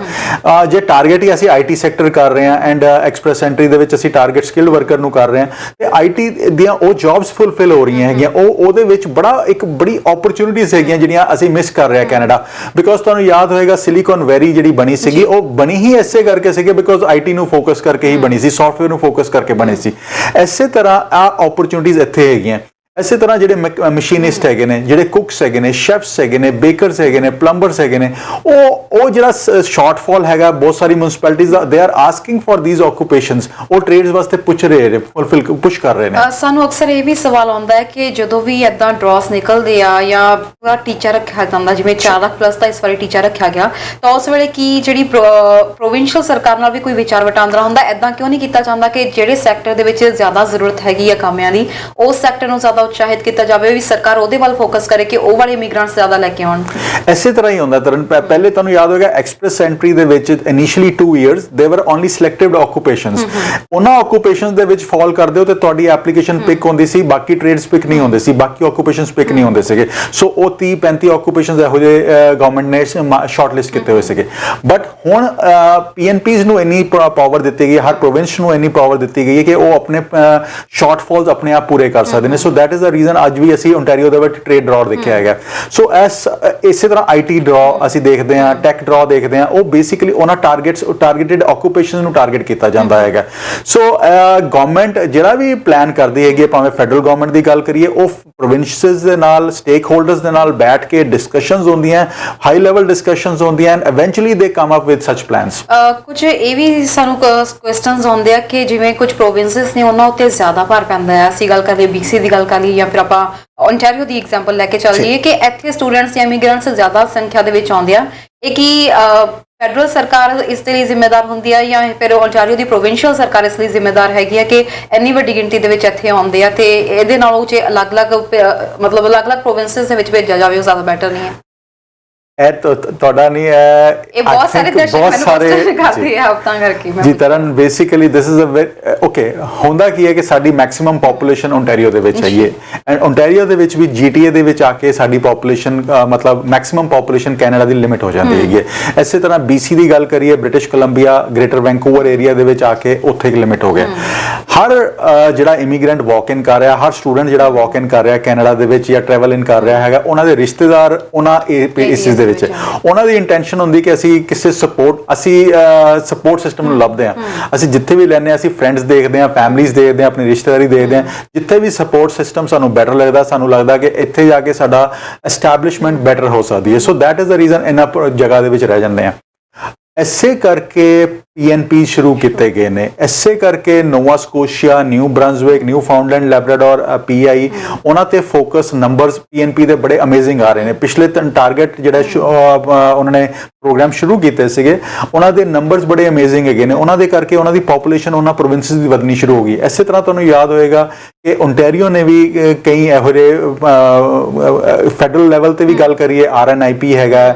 ਜੇ ਟਾਰਗੇਟ ਹੀ ਅਸੀਂ ਆਈਟੀ ਸੈਕਟਰ ਕਰ ਰਹੇ ਹਾਂ ਐਂਡ ਐਕਸਪ੍ਰੈਸ ਐਂਟਰੀ ਦੇ ਵਿੱਚ ਅਸੀਂ ਟਾਰਗੇਟ ਸਕਿਲਡ ਵਰਕਰ ਨੂੰ ਕਰ ਰਹੇ ਹਾਂ ਤੇ ਆਈਟੀ ਦੀਆਂ ਉਹ ਜੌਬਸ ਫੁੱਲਫਿਲ ਹੋ ਰਹੀਆਂ ਹੈਗੀਆਂ, ਉਹਦੇ ਵਿੱਚ ਇੱਕ ਬੜੀ ਓਪਰਚੁਨਿਟੀਜ਼ ਹੈਗੀਆਂ ਜਿਹੜੀਆਂ ਅਸੀਂ ਮਿਸ ਕਰ ਰਹੇ ਹਾਂ ਕੈਨੇਡਾ। ਬਿਕੋਜ਼ ਤੁਹਾਨੂੰ ਯਾਦ ਹੋਏਗਾ ਸਿਲੀਕਨ ਵੈਲੀ ਜਿਹੜੀ ਬਣੀ ਸੀਗੀ ਉਹ ਬਣੀ ਹੀ ਐਸੇ ਕਰਕੇ ਸੀਗੇ ਬਿਕੋਜ਼ ਆਈਟੀ ਨੂੰ ਫੋਕਸ ਕਰਕੇ ਹੀ ਬਣੀ ਸੀ, ਸੌਫਟਵੇਅਰ ਨੂੰ ਫੋਕਸ ਕਰਕੇ ਬਣੀ ਸੀ। ਇਸੇ ਤਰ੍ਹਾਂ ਆ ਓਪਰਚੁਨਿਟੀਜ਼ ਇੱਥੇ ਹੈਗੀਆਂ। ਇਸੇ ਤਰ੍ਹਾਂ ਜਿਹੜੇ ਮਸ਼ੀਨਿਸਟ ਹੈਗੇ ਨੇ, ਜਿਹੜੇ ਕੁਕਸ ਹੈਗੇ ਨੇ, ਸ਼ੈਫਸ ਹੈਗੇ ਨੇ, ਬੇਕਰਸ ਹੈਗੇ ਨੇ, ਪਲੰਬਰਸ ਹੈਗੇ ਨੇ, ਉਹ ਜਿਹੜਾ ਸ਼ਾਰਟਫਾਲ ਹੈਗਾ ਬਹੁਤ ਸਾਰੀ municipalities they are asking for these occupations, ਉਹ ਟ੍ਰੇਡਸ ਵਾਸਤੇ ਪੁੱਛ ਰਹੇ ਨੇ, ਫੁੱਲਫਿਲ ਪੁਸ਼ ਕਰ ਰਹੇ ਨੇ। ਸਾਨੂੰ ਅਕਸਰ ਇਹ ਵੀ ਸਵਾਲ ਆਉਂਦਾ ਹੈ ਕਿ ਜਦੋਂ ਵੀ ਇਦਾਂ ਡਰਾਸ ਨਿਕਲਦੇ ਆ ਜਾਂ ਪੂਰਾ ਟੀਚਾ ਰੱਖਿਆ ਜਾਂਦਾ, ਜਿਵੇਂ 4 ਲੱਖ ਪਲੱਸ ਦਾ ਇਸ ਵਾਰੀ ਟੀਚਾ ਰੱਖਿਆ ਗਿਆ, ਤਾਂ ਉਸ ਵੇਲੇ ਕੀ ਜਿਹੜੀ ਪ੍ਰੋਵਿੰਸ਼ੀਅਲ ਸਰਕਾਰ ਨਾਲ ਵੀ ਕੋਈ ਵਿਚਾਰ ਵਟਾਂਦਰਾ ਹੁੰਦਾ? ਇਦਾਂ ਕਿਉਂ ਨਹੀਂ ਕੀਤਾ ਜਾਂਦਾ ਕਿ ਜਿਹੜੇ ਸੈਕਟਰ ਦੇ ਵਿੱਚ ਜ਼ਿਆਦਾ ਜ਼ਰੂਰਤ ਹੈਗੀ ਆ ਕਾਮਿਆਂ ਦੀ, ਉਸ ਸੈਕਟਰ ਨੂੰ ਜ਼ਿਆਦਾ ਉਤਸ਼ਾਹਿਤ ਕੀਤਾ ਜਾਵੇ, ਵੀ ਸਰਕਾਰ ਉਹਦੇ ਵੱਲ ਫੋਕਸ ਕਰੇ ਕਿ ਉਹ ਵਾਲੇ ਇਮੀਗ੍ਰੈਂਟਸ ਜ਼ਿਆਦਾ ਲੈ ਕੇ ਆਉਣ? ਇਸੇ ਤਰ੍ਹਾਂ ਹੀ ਹੁੰਦਾ ਤਰਨ। ਪਹਿਲੇ ਤੁਹਾਨੂੰ ਯਾਦ ਹੋਵੇਗਾ ਐਕਸਪ੍ਰੈਸ ਐਂਟਰੀ ਦੇ ਵਿੱਚ ਇਨੀਸ਼ੀਅਲੀ 2 ਇਅਰਸ ਦੇ ਵਰ ਓਨਲੀ ਸਿਲੈਕਟਿਵ ਆਕੂਪੇਸ਼ਨਸ। ਉਹਨਾਂ ਆਕੂਪੇਸ਼ਨਸ ਦੇ ਵਿੱਚ ਫਾਲ ਕਰਦੇ ਹੋ ਤੇ ਤੁਹਾਡੀ ਐਪਲੀਕੇਸ਼ਨ ਪਿਕ ਹੁੰਦੀ ਸੀ, ਬਾਕੀ ਟ੍ਰੇਡਸ ਪਿਕ ਨਹੀਂ ਹੁੰਦੇ ਸੀ, ਬਾਕੀ ਆਕੂਪੇਸ਼ਨਸ ਪਿਕ ਨਹੀਂ ਹੁੰਦੇ ਸੀਗੇ। ਸੋ ਉਹ 30-35 ਆਕੂਪੇਸ਼ਨਸ ਇਹੋ ਜਿਹੇ ਗਵਰਨਮੈਂਟ ਨੇ ਸ਼ਾਰਟਲਿਸਟ ਕੀਤੇ ਹੋਏ ਸੀਗੇ। ਬਟ ਹੁਣ ਪੀਐਨਪੀਜ਼ ਨੂੰ ਇੰਨੀ ਪਾਵਰ ਦਿੱਤੀ ਗਈ, ਹਰ ਪ੍ਰੋਵਿੰਸ ਨੂੰ ਇੰਨੀ ਪਾਵਰ ਦਿੱਤੀ ਗਈ ਹੈ ਕਿ ਉਹ ਆਪਣੇ ਸ਼ਾਰਟਫਾਲਸ ਆਪਣੇ ਆਪ ਪੂਰੇ ਕਰ ਸਕਦੇ ਨੇ। So that is the reason ਅੱਜ ਵੀ ਅਸੀਂ ਓਨਟਾਰੀਓ ਦੇ ਵਿੱਚ ਟ੍ਰੇਡ ਡਰਾਅ ਦੇਖਿਆ ਹੈਗਾ। ਸੋ ਇਸੇ ਤਰ੍ਹਾਂ ਆਈਟੀ ਡਰਾਅ ਅਸੀਂ ਦੇਖਦੇ ਹਾਂ, ਟੈਕ ਡਰਾਅ ਦੇਖਦੇ ਹਾਂ, ਉਹ ਬੇਸਿਕਲੀ ਉਹਨਾਂ ਟਾਰਗੇਟਡ ਆਕੂਪੇਸ਼ਨਸ ਨੂੰ ਟਾਰਗੇਟ ਕੀਤਾ ਜਾਂਦਾ ਹੈਗਾ। ਸੋ ਗਵਰਨਮੈਂਟ ਜਿਹੜਾ ਵੀ ਪਲਾਨ ਕਰਦੀ ਹੈਗੀ, ਭਾਵੇਂ ਫੈਡਰਲ ਗਵਰਨਮੈਂਟ ਦੀ ਗੱਲ ਕਰੀਏ, ਉਹ ਪ੍ਰੋਵਿੰਸਸ ਦੇ ਨਾਲ, ਸਟੇਕ ਹੋਲਡਰਸ ਦੇ ਨਾਲ ਬੈਠ ਕੇ ਡਿਸਕਸ਼ਨਸ ਹੁੰਦੀਆਂ, ਹਾਈ ਲੈਵਲ ਡਿਸਕਸ਼ਨਸ ਹੁੰਦੀਆਂ ਐਂਡ ਇਵੈਂਚੁਅਲੀ ਦੇ ਕਮ ਅਪ ਵਿਦ ਸੱਚ ਪਲਾਨਸ। ਕੁਝ ਇਹ ਵੀ ਸਾਨੂੰ ਕੁਐਸਚਨਸ ਆਉਂਦੇ ਆ ਕਿ ਜਿਵੇਂ ਕੁਝ ਪ੍ਰੋਵਿੰਸਸ ਨੇ ਉਹਨਾਂ ਉੱਤੇ ਜ਼ਿਆਦਾ ਭਾਰ ਪੈਂਦਾ ਹੈ। ਅਸੀਂ ਗੱਲ ਕਰੀਏ BC ਦੀ ਗੱਲ ਕਰ ਲਈਏ ਜਾਂ ਫਿਰ ਆਪਾਂ ਓਨਟਾਰੀਓ ਦੀ ਐਗਜ਼ਾਮਪਲ ਲੈ ਕੇ ਚੱਲ ਜਾਈਏ ਕਿ ਇੱਥੇ ਸਟੂਡੈਂਟਸ ਜਾਂ ਇਮੀਗ੍ਰੈਂਟਸ ਜ਼ਿਆਦਾ ਸੰਖਿਆ ਦੇ ਵਿੱਚ ਆਉਂਦੇ ਆ। ਇਹ ਕੀ ਫੈਡਰਲ ਸਰਕਾਰ ਇਸ ਦੇ ਲਈ ਜ਼ਿੰਮੇਦਾਰ ਹੁੰਦੀ ਹੈ ਜਾਂ ਫਿਰ ਓਨਟਾਰੀਓ ਦੀ ਪ੍ਰੋਵਿੰਸ਼ੀਅਲ ਸਰਕਾਰ ਇਸ ਲਈ ਜ਼ਿੰਮੇਦਾਰ ਹੈਗੀ ਹੈ ਕਿ ਇੰਨੀ ਵੱਡੀ ਗਿਣਤੀ ਦੇ ਵਿੱਚ ਇੱਥੇ ਆਉਂਦੇ ਆ ਤੇ ਇਹਦੇ ਨਾਲੋਂ ਜੇ ਅਲੱਗ-ਅਲੱਗ ਪ੍ਰੋਵਿੰਸਸ ਦੇ ਵਿੱਚ ਭੇਜਿਆ ਜਾਵੇ ਉਹ ਜ਼ਿਆਦਾ ਬੈਟਰ ਨਹੀਂ ਹੈ? ਇਹ ਤੁਹਾਡਾ ਨਹੀਂ ਹੈ, ਇਹ ਬਹੁਤ ਸਾਰੇ ਦਰਸ਼ਕ ਮੈਨੂੰ ਕੁਐਸਚਨ ਕਰਦੇ ਆ ਤਾਂ ਕਰਕੇ ਜੀ ਤਰਨ। Basically this is a okay, ਹੁੰਦਾ ਕੀ ਹੈ ਕਿ ਸਾਡੀ ਮੈਕਸਿਮਮ ਪੋਪੂਲੇਸ਼ਨ ਓਨਟਾਰੀਓ ਦੇ ਵਿੱਚ ਹੈਗੀ ਹੈ ਐਂਡ ਓਨਟਾਰੀਓ ਦੇ ਵਿੱਚ ਵੀ GTA ਦੇ ਵਿੱਚ ਆ ਕੇ ਸਾਡੀ ਪੋਪੂਲੇਸ਼ਨ ਮਤਲਬ ਮੈਕਸਿਮਮ ਪੋਪੂਲੇਸ਼ਨ ਕੈਨੇਡਾ ਦੀ ਲਿਮਿਟ ਹੋ ਜਾਂਦੀ ਹੈਗੀ ਹੈ। ਇਸੇ ਤਰ੍ਹਾਂ BC ਦੀ ਗੱਲ ਕਰੀਏ, British Columbia, greater Vancouver area ਦੇ ਵਿੱਚ ਆ ਕੇ ਉੱਥੇ ਇੱਕ ਲਿਮਿਟ ਹੋ ਗਿਆ। ਹਰ ਜਿਹੜਾ ਇਮੀਗ੍ਰੈਂਟ ਵਾਕ ਇਨ ਕਰ ਰਿਹਾ, ਹਰ ਸਟੂਡੈਂਟ ਜਿਹੜਾ ਵਾਕ ਇਨ ਕਰ ਰਿਹਾ ਕੈਨੇਡਾ ਦੇ ਵਿੱਚ ਜਾਂ ਟਰੈਵਲ ਇਨ ਕਰ ਰਿਹਾ ਹੈਗਾ, ਉਹਨਾਂ ਦੇ ਰਿਸ਼ਤੇਦਾਰ ਉਹਨਾਂ ਇਸ ਦੇ ਵਿੱਚ ਉਹਨਾਂ ਦੀ ਇੰਟੈਂਸ਼ਨ ਹੁੰਦੀ ਕਿ ਅਸੀਂ ਕਿਸੇ ਸਪੋਰਟ ਸਿਸਟਮ ਨੂੰ ਲੱਭਦੇ ਹਾਂ। ਅਸੀਂ ਜਿੱਥੇ ਵੀ ਲੈਂਦੇ ਹਾਂ, ਅਸੀਂ ਫਰੈਂਡਸ ਦੇਖਦੇ ਹਾਂ, ਫੈਮਲੀਜ਼ ਦੇਖਦੇ ਹਾਂ, ਆਪਣੀ ਰਿਸ਼ਤੇਦਾਰੀ ਦੇਖਦੇ ਹਾਂ। ਜਿੱਥੇ ਵੀ ਸਪੋਰਟ ਸਿਸਟਮ ਸਾਨੂੰ ਬੈਟਰ ਲੱਗਦਾ, ਸਾਨੂੰ ਲੱਗਦਾ ਕਿ ਇੱਥੇ ਜਾ ਕੇ ਸਾਡਾ ਐਸਟੈਬਲਿਸ਼ਮੈਂਟ ਬੈਟਰ ਹੋ ਸਕਦੀ ਹੈ। So that is the reason ਇਹਨਾਂ ਜਗ੍ਹਾ ਦੇ ਵਿੱਚ ਰਹਿ ਜਾਂਦੇ ਹਾਂ। ਇਸੇ ਕਰਕੇ PNP ਸ਼ੁਰੂ ਕੀਤੇ ਗਏ ਨੇ, ਇਸੇ ਕਰਕੇ Nova Scotia, New Brunswick, New Foundland, Labrador, PI, ਉਹਨਾਂ ਤੇ ਫੋਕਸ ਨੰਬਰਸ PNP ਦੇ ਬੜੇ ਅਮੇਜ਼ਿੰਗ ਆ ਰਹੇ ਨੇ। ਪਿਛਲੇ ਟਾਰਗੇਟ ਜਿਹੜਾ ਉਹਨਾਂ ਨੇ ਪ੍ਰੋਗਰਾਮ ਸ਼ੁਰੂ ਕੀਤੇ ਸੀਗੇ, ਉਹਨਾਂ ਦੇ ਨੰਬਰਸ ਬੜੇ ਅਮੇਜ਼ਿੰਗ ਹੈਗੇ ਨੇ। ਉਹਨਾਂ ਦੇ ਕਰਕੇ ਉਹਨਾਂ ਦੀ ਪੋਪੂਲੇਸ਼ਨ ਉਹਨਾਂ ਪ੍ਰੋਵਿੰਸਸ ਦੀ ਵਧਣੀ ਸ਼ੁਰੂ ਹੋ ਗਈ। ਇਸੇ ਤਰ੍ਹਾਂ ਤੁਹਾਨੂੰ ਯਾਦ ਹੋਏਗਾ ਕਿ ਓਨਟਾਰੀਓ ਨੇ ਵੀ ਕਈ ਇਹੋ ਜਿਹੇ ਫੈਡਰਲ ਲੈਵਲ ਤੇ ਵੀ ਗੱਲ ਕਰੀਏ, RNIP ਹੈਗਾ,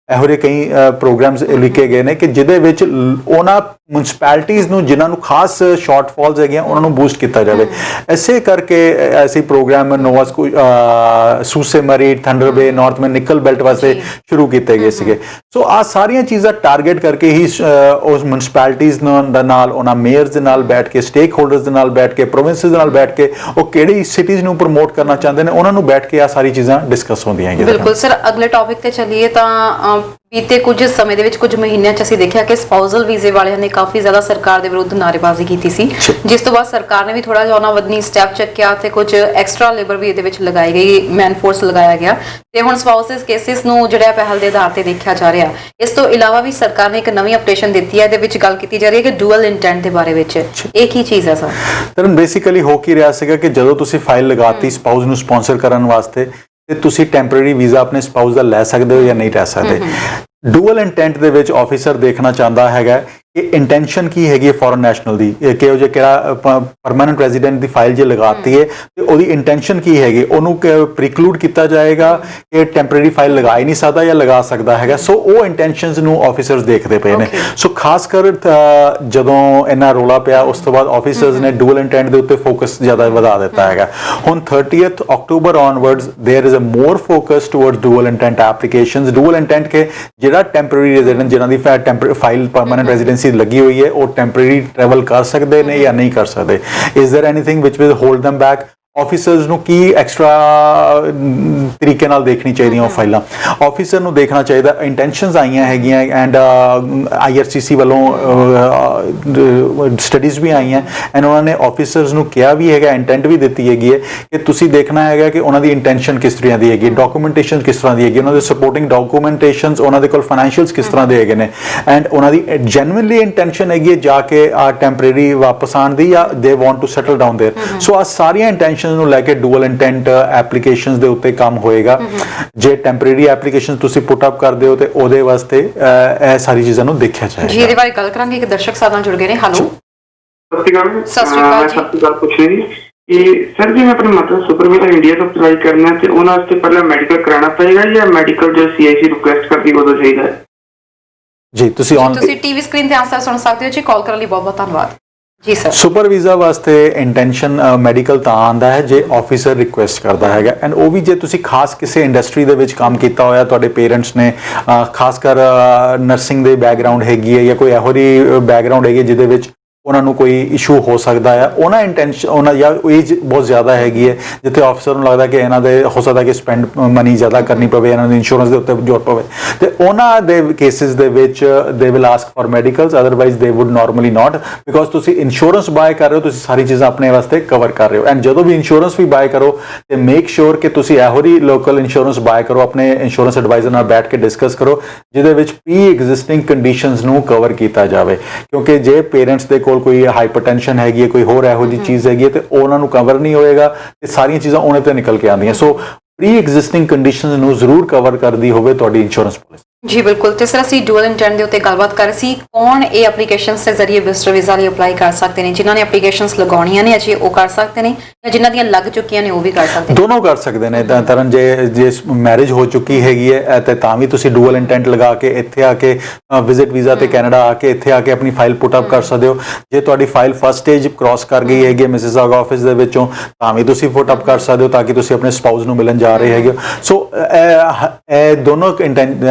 ਇਹੋ ਜਿਹੇ ਕਈ ਪ੍ਰੋਗਰਾਮਸ ਲਿਖੇ ਗਏ ਨੇ ਕਿ ਜਿਹਦੇ ਵਿੱਚ ਉਹਨਾਂ ਮਿਊਨਿਸਪੈਲਿਟੀਜ਼ ਨੂੰ ਜਿਨ੍ਹਾਂ ਨੂੰ ਖਾਸ ਸ਼ਾਰਟਫਾਲਸ ਹੈਗੀਆਂ ਉਹਨਾਂ ਨੂੰ ਬੂਸਟ ਕੀਤਾ ਜਾਵੇ। ਇਸੇ ਕਰਕੇ ਐਸੇ ਪ੍ਰੋਗਰਾਮ ਨੋਵਾ ਸੂਸੇ ਮਰੀ, ਥੰਡਰ ਬੇ, ਨਾਰਥਮੈਨ ਨਿਕਲ ਬੈਲਟ ਵਾਸਤੇ ਸ਼ੁਰੂ ਕੀਤੇ ਗਏ ਸੀਗੇ। ਸੋ ਆ ਸਾਰੀਆਂ ਚੀਜ਼ਾਂ ਟਾਰਗੇਟ ਕਰਕੇ ਹੀ ਉਸ ਮਿਊਨਿਸਪੈਲਿਟੀਜ਼ ਦੇ ਨਾਲ, ਉਹਨਾਂ ਮੇਅਰਸ ਦੇ ਨਾਲ ਬੈਠ ਕੇ, ਸਟੇਕ ਹੋਲਡਰਸ ਦੇ ਨਾਲ ਬੈਠ ਕੇ, ਪ੍ਰੋਵਿੰਸਸ ਦੇ ਨਾਲ ਬੈਠ ਕੇ, ਉਹ ਕਿਹੜੀ ਸਿਟੀਜ਼ ਨੂੰ ਪ੍ਰਮੋਟ ਕਰਨਾ ਚਾਹੁੰਦੇ ਨੇ, ਉਹਨਾਂ ਨੂੰ ਬੈਠ ਕੇ ਆ ਸਾਰੀ ਚੀਜ਼ਾਂ ਡਿਸਕਸ ਹੁੰਦੀਆਂ ਹੈਗੀਆਂ। ਬਿਲਕੁਲ ਸਰ, ਅਗਲੇ ਟੌਪਿਕ ਤੇ ਚੱਲੀਏ ਤਾਂ ਬੀਤੇ ਕੁਝ ਸਮੇਂ ਦੇ ਵਿੱਚ, ਕੁਝ ਮਹੀਨਿਆਂ 'ਚ ਅਸੀਂ ਦੇਖਿਆ ਕਿ ਸਪਾਊਸਲ ਵੀਜ਼ੇ ਵਾਲਿਆਂ ਨੇ ਕਾਫੀ ਜ਼ਿਆਦਾ ਸਰਕਾਰ ਦੇ ਵਿਰੁੱਧ ਨਾਅਰੇਬਾਜ਼ੀ ਕੀਤੀ ਸੀ, ਜਿਸ ਤੋਂ ਬਾਅਦ ਸਰਕਾਰ ਨੇ ਵੀ ਥੋੜਾ ਜਿਹਾ ਉਹਨਾਂ ਵਧਨੀ ਸਟੈਪ ਚੱਕਿਆ ਤੇ ਕੁਝ ਐਕਸਟਰਾ ਲੇਬਰ ਵੀ ਇਹਦੇ ਵਿੱਚ ਲਗਾਈ ਗਈ, ਮੈਨ ਫੋਰਸ ਲਗਾਇਆ ਗਿਆ ਤੇ ਹੁਣ ਸਪਾਊਸਸ ਕੇਸਿਸ ਨੂੰ ਜਿਹੜਾ ਪਹਿਲ ਦੇ ਆਧਾਰ ਤੇ ਦੇਖਿਆ ਜਾ ਰਿਹਾ। ਇਸ ਤੋਂ ਇਲਾਵਾ ਵੀ ਸਰਕਾਰ ਨੇ ਇੱਕ ਨਵੀਂ ਅਪਡੇਸ਼ਨ ਦਿੱਤੀ ਹੈ, ਇਹਦੇ ਵਿੱਚ ਗੱਲ ਕੀਤੀ ਜਾ ਰਹੀ ਹੈ ਕਿ ਡੂਅਲ ਇੰਟੈਂਟ ਦੇ ਬਾਰੇ ਵਿੱਚ। ਇਹ ਕੀ ਚੀਜ਼ ਹੈ ਸਰ? ਤਾਂ ਬੇਸਿਕਲੀ ਹੋ ਕੀ ਰਿਹਾ ਸੀਗਾ ਕਿ ਜਦੋਂ ਤੁਸੀਂ ਫਾਈਲ ਲਗਾਤੀ ਸਪਾਊਸ ਨੂੰ ਸਪਾਂਸਰ ਕਰਨ ਵਾਸਤੇ ਤੇ ਤੁਸੀਂ ਟੈਂਪਰੇਰੀ ਵੀਜ਼ਾ ਆਪਣੇ ਸਪਾਊਸ ਦਾ ਲੈ ਸਕਦੇ ਹੋ ਜਾਂ ਨਹੀਂ ਲੈ ਸਕਦੇ। ਡੂਅਲ ਇੰਟੈਂਟ ਦੇ ਵਿੱਚ ਆਫੀਸਰ ਦੇਖਣਾ ਚਾਹੁੰਦਾ ਹੈਗਾ ਕਿ ਇੰਟੈਂਸ਼ਨ ਕੀ ਹੈਗੀ ਹੈ ਫੋਰਨ ਨੈਸ਼ਨਲ ਦੀ, ਕਿਹੋ ਜਿਹਾ ਕਿਹੜਾ ਪਰਮਾਨੈਂਟ ਰੈਜ਼ੀਡੈਂਟ ਦੀ ਫਾਈਲ ਜੇ ਲਗਾਤੀ ਹੈ ਤੇ ਉਹਦੀ ਇੰਟੈਂਸ਼ਨ ਕੀ ਹੈਗੀ, ਉਹਨੂੰ ਪ੍ਰੀਕਲੂਡ ਕੀਤਾ ਜਾਏਗਾ ਕਿ ਟੈਂਪਰੇਰੀ ਫਾਈਲ ਲਗਾ ਹੀ ਨਹੀਂ ਸਕਦਾ ਜਾਂ ਲਗਾ ਸਕਦਾ ਹੈਗਾ। ਸੋ ਉਹ ਇੰਟੈਂਸ਼ਨਸ ਨੂੰ ਆਫੀਸਰਸ ਦੇਖਦੇ ਪਏ ਨੇ। ਸੋ ਖਾਸ ਕਰ ਜਦੋਂ ਇੰਨਾ ਰੋਲਾ ਪਿਆ ਉਸ ਤੋਂ ਬਾਅਦ ਆਫੀਸਰਸ ਨੇ ਡੂਅਲ ਇੰਟੈਂਟ ਦੇ ਉੱਤੇ ਫੋਕਸ ਜ਼ਿਆਦਾ ਵਧਾ ਦਿੱਤਾ ਹੈਗਾ। ਹੁਣ 30th October onwards there is a more focus towards dual intent applications। dual intent के ਜਿਹੜਾ ਟੈਂਪਰੇਰੀ ਰੈਜ਼ੀਡੈਂਟ ਜਿਨ੍ਹਾਂ ਦੀ ਫਾਈਲ ਪਰਮਾਨੈਂਟ ਰੈਜ਼ੀਡੈਂਸੀ ਲੱਗੀ ਹੋਈ ਹੈ ਉਹ ਟੈਂਪਰੇਰੀ ਟਰੈਵਲ ਕਰ ਸਕਦੇ ਨੇ ਜਾਂ ਨਹੀਂ ਕਰ ਸਕਦੇ। Is there anything which will hold them back? Officers ਨੂੰ ਕੀ ਐਕਸਟਰਾ ਤਰੀਕੇ ਨਾਲ ਦੇਖਣੀ ਚਾਹੀਦੀਆਂ ਉਹ ਫਾਈਲਾਂ? ਆਫੀਸਰ ਨੂੰ ਦੇਖਣਾ ਚਾਹੀਦਾ ਇੰਟੈਂਸ਼ਨਸ ਆਈਆਂ ਹੈਗੀਆਂ ਐਂਡ IRCC ਵੱਲੋਂ ਸਟੱਡੀਜ਼ ਵੀ ਆਈਆਂ ਐਂਡ ਉਹਨਾਂ ਨੇ ਆਫੀਸਰਸ ਨੂੰ ਕਿਹਾ ਵੀ ਹੈਗਾ, ਇੰਟੈਂਟ ਵੀ ਦਿੱਤੀ ਹੈਗੀ ਹੈ ਕਿ ਤੁਸੀਂ ਦੇਖਣਾ ਹੈਗਾ ਕਿ ਉਹਨਾਂ ਦੀ ਇੰਟੈਂਸ਼ਨ ਕਿਸ ਤਰ੍ਹਾਂ ਦੀ ਹੈਗੀ, ਡਾਕੂਮੈਂਟੇਸ਼ਨ ਕਿਸ ਤਰ੍ਹਾਂ ਦੀ ਹੈਗੀ, ਉਹਨਾਂ ਦੇ ਸਪੋਰਟਿੰਗ ਡਾਕੂਮੈਂਟੇਸ਼ਨਸ, ਉਹਨਾਂ ਦੇ ਕੋਲ ਫਾਈਨੈਂਸ਼ੀਅਲਸ ਕਿਸ ਤਰ੍ਹਾਂ ਦੇ ਹੈਗੇ ਨੇ ਐਂਡ ਉਹਨਾਂ ਦੀ ਜੈਨੂਇਨਲੀ ਇੰਟੈਂਸ਼ਨ ਹੈਗੀ ਹੈ ਜਾ ਕੇ ਟੈਂਪਰੇਰੀ ਵਾਪਸ ਆਉਣ ਦੀ ਜਾਂ they want to settle down there. So uh ਸਾਰੀਆਂ ਇੰਟੈਂਸ਼ਨ ਨੂੰ ਲੈ ਕੇ ਡੂਅਲ ਇੰਟੈਂਟ ਐਪਲੀਕੇਸ਼ਨਸ ਦੇ ਉੱਤੇ ਕੰਮ ਹੋਏਗਾ। ਜੇ ਟੈਂਪਰੇਰੀ ਐਪਲੀਕੇਸ਼ਨ ਤੁਸੀਂ ਪੁੱਟ ਅਪ ਕਰਦੇ ਹੋ ਤੇ ਉਹਦੇ ਵਾਸਤੇ ਇਹ ਸਾਰੀ ਚੀਜ਼ਾਂ ਨੂੰ ਦੇਖਿਆ ਜਾਏਗਾ। ਜੀ ਇਹਦੇ ਬਾਰੇ ਗੱਲ ਕਰਾਂਗੇ। ਇੱਕ ਦਰਸ਼ਕ ਸਾਡੇ ਨਾਲ ਜੁੜ ਗਏ ਨੇ। ਹੈਲੋ, ਸਤਿ ਸ਼੍ਰੀ ਅਕਾਲ। ਸਤਿ ਸ਼੍ਰੀ ਅਕਾਲ ਜੀ। ਸਤਿ ਸ਼੍ਰੀ ਅਕਾਲ ਪੁੱਛ ਰਹੀ ਕਿ ਸਰ ਜੀ ਮੈਂ ਆਪਣੇ ਮਤਲਬ ਸੁਪਰ ਵੀਜ਼ਾ ਇੰਡੀਆ ਤੋਂ ਅਪਲਾਈ ਕਰਨਾ ਤੇ ਉਹਨਾਂ ਵਾਸਤੇ ਪਹਿਲਾਂ ਮੈਡੀਕਲ ਕਰਾਉਣਾ ਪਏਗਾ ਜਾਂ ਮੈਡੀਕਲ ਜੋ CIC ਰਿਕੁਐਸਟ ਕਰਦੀ ਉਦੋਂ ਚਾਹੀਦਾ ਹੈ? ਜੀ ਤੁਸੀਂ ਟੀਵੀ ਸਕਰੀਨ ਤੇ ਆਨਸਰ ਸੁਣ ਸਕਦੇ ਹੋ ਜੀ। ਕਾਲ ਕਰਨ ਲਈ ਬਹੁਤ ਬਹੁਤ ਧੰਨਵਾਦ ਜੀ ਸਰ। ਸੁਪਰ ਵੀਜ਼ਾ ਵਾਸਤੇ ਇੰਟੈਂਸ਼ਨ ਮੈਡੀਕਲ ਤਾਂ ਆਉਂਦਾ ਹੈ ਜੇ ਆਫੀਸਰ ਰਿਕੁਐਸਟ ਕਰਦਾ ਹੈਗਾ ਐਂਡ ਉਹ ਵੀ ਜੇ ਤੁਸੀਂ ਖਾਸ ਕਿਸੇ ਇੰਡਸਟਰੀ ਦੇ ਵਿੱਚ ਕੰਮ ਕੀਤਾ ਹੋਇਆ, ਤੁਹਾਡੇ ਪੇਰੈਂਟਸ ਨੇ ਖਾਸ ਕਰ ਨਰਸਿੰਗ ਦੇ ਬੈਕਗ੍ਰਾਉਂਡ ਹੈਗੀ ਹੈ ਜਾਂ ਕੋਈ ਇਹੋ ਜਿਹੀ ਬੈਕਗ੍ਰਾਉਂਡ ਹੈਗੀ ਜਿਹਦੇ ਵਿੱਚ ਉਹਨਾਂ ਨੂੰ ਕੋਈ ਇਸ਼ੂ ਹੋ ਸਕਦਾ ਹੈ, ਉਹਨਾਂ ਇੰਟੈਂਸ਼ਨ ਉਹਨਾਂ ਜਾਂ ਏਜ ਬਹੁਤ ਜ਼ਿਆਦਾ ਹੈਗੀ ਹੈ ਜਿੱਥੇ ਆਫਿਸਰ ਨੂੰ ਲੱਗਦਾ ਕਿ ਇਹਨਾਂ ਦੇ ਹੋ ਸਕਦਾ ਕਿ ਸਪੈਂਡ ਮਨੀ ਜ਼ਿਆਦਾ ਕਰਨੀ ਪਵੇ, ਇਹਨਾਂ ਦੀ ਇੰਸ਼ੋਰੈਂਸ ਦੇ ਉੱਤੇ ਜ਼ੋਰ ਪਵੇ ਤੇ ਉਹਨਾਂ ਦੇ ਕੇਸਿਸ ਦੇ ਵਿੱਚ they will ask for medicals, otherwise they wood normally not, because ਤੁਸੀਂ ਇੰਸ਼ੋਰੈਂਸ ਬਾਏ ਕਰ ਰਹੇ ਹੋ, ਤੁਸੀਂ ਸਾਰੀ ਚੀਜ਼ਾਂ ਆਪਣੇ ਵਾਸਤੇ ਕਵਰ ਕਰ ਰਹੇ ਹੋ ਐਂਡ ਜਦੋਂ ਵੀ ਇੰਸ਼ੋਰੈਂਸ ਵੀ ਬਾਏ ਕਰੋ ਤੇ ਮੇਕ ਸ਼ੋਰ ਕਿ ਤੁਸੀਂ ਇਹੋ ਜਿਹੀ ਲੋਕਲ ਇੰਸ਼ੋਰੈਂਸ ਬਾਏ ਕਰੋ, ਆਪਣੇ ਇੰਸ਼ੋਰੈਂਸ ਐਡਵਾਈਜ਼ਰ ਨਾਲ ਬੈਠ ਕੇ ਡਿਸਕਸ ਕਰੋ ਜਿਹਦੇ ਵਿੱਚ ਪ੍ਰੀ ਐਗਜ਼ਿਸਟਿੰਗ ਕੰਡੀਸ਼ਨਸ ਨੂੰ ਕਵਰ ਕੀਤਾ ਜਾਵੇ। ਕਿਉਂਕਿ ਜੇ ਪੇਰੈਂਟਸ ਦੇ ਕੋਲ ਕੋਈ ਹਾਈਪਰਟੈਂਸ਼ਨ ਹੈਗੀ ਹੈ, ਕੋਈ ਹੋਰ ਇਹੋ ਜਿਹੀ ਚੀਜ਼ ਹੈਗੀ ਹੈ ਤੇ ਉਹਨਾਂ ਨੂੰ ਕਵਰ ਨਹੀਂ ਹੋਏਗਾ ਤੇ ਸਾਰੀਆਂ ਚੀਜ਼ਾਂ ਉਹਨੇ ਤੇ ਨਿਕਲ ਕੇ ਆਉਂਦੀਆਂ। ਸੋ ਪ੍ਰੀ ਐਗਜ਼ਿਸਟਿੰਗ ਕੰਡੀਸ਼ਨਸ ਨੂੰ ਜ਼ਰੂਰ ਕਵਰ ਕਰਦੀ ਹੋਵੇ ਤੁਹਾਡੀ ਇੰਸ਼ੋਰੈਂਸ ਪਾਲਿਸੀ। ਜੀ ਬਿਲਕੁਲ। ਤੇ ਸਰ ਅਸੀਂ ਡੂਅਲ ਇੰਟੈਂਟ ਦੇ ਉੱਤੇ ਗੱਲਬਾਤ ਕਰ ਰਹੇ ਸੀ, ਕੌਣ ਇਹ ਐਪਲੀਕੇਸ਼ਨਸ ਦੇ ਜ਼ਰੀਏ ਵਿਜ਼ਟਰ ਵੀਜ਼ਾ ਲਈ ਅਪਲਾਈ ਕਰ ਸਕਦੇ ਨੇ? ਜਿਨ੍ਹਾਂ ਨੇ ਐਪਲੀਕੇਸ਼ਨਸ ਲਗਾਉਣੀਆਂ ਨੇ ਅਜੇ ਉਹ ਕਰ ਸਕਦੇ ਨੇ ਜਾਂ ਜਿਨ੍ਹਾਂ ਦੀਆਂ ਲੱਗ ਚੁੱਕੀਆਂ ਨੇ ਉਹ ਵੀ ਕਰ ਸਕਦੇ ਨੇ? ਦੋਨੋਂ ਕਰ ਸਕਦੇ ਨੇ। ਤਰਨ ਜੇ ਮੈਰਿਜ ਹੋ ਚੁੱਕੀ ਹੈਗੀ ਹੈ ਤੇ ਤਾਂ ਵੀ ਤੁਸੀਂ ਡੂਅਲ ਇੰਟੈਂਟ ਲਗਾ ਕੇ ਇੱਥੇ ਆ ਕੇ ਵਿਜ਼ਿਟ ਵੀਜ਼ਾ ਤੇ ਕੈਨੇਡਾ ਆ ਕੇ ਇੱਥੇ ਆ ਕੇ ਆਪਣੀ ਫਾਈਲ ਪੁੱਟ ਅਪ ਕਰ ਸਕਦੇ ਹੋ। ਜੇ ਤੁਹਾਡੀ ਫਾਈਲ ਫਸਟ ਸਟੇਜ ਕ੍ਰਾਸ ਕਰ ਗਈ ਹੈਗੀ ਮਿਸਿਸਾਗਾ ਆਫਿਸ ਦੇ ਵਿੱਚੋਂ ਤਾਂ ਵੀ ਤੁਸੀਂ ਪੁੱਟ ਅਪ ਕਰ ਸਕਦੇ ਹੋ ਤਾਂ ਕਿ ਤੁਸੀਂ ਆਪਣੇ ਸਪਾਊਸ ਨੂੰ ਮਿਲਣ ਜਾ ਰਹੇ ਹੈਗੇ। ਸੋ ਇਹ ਦੋਨੋਂ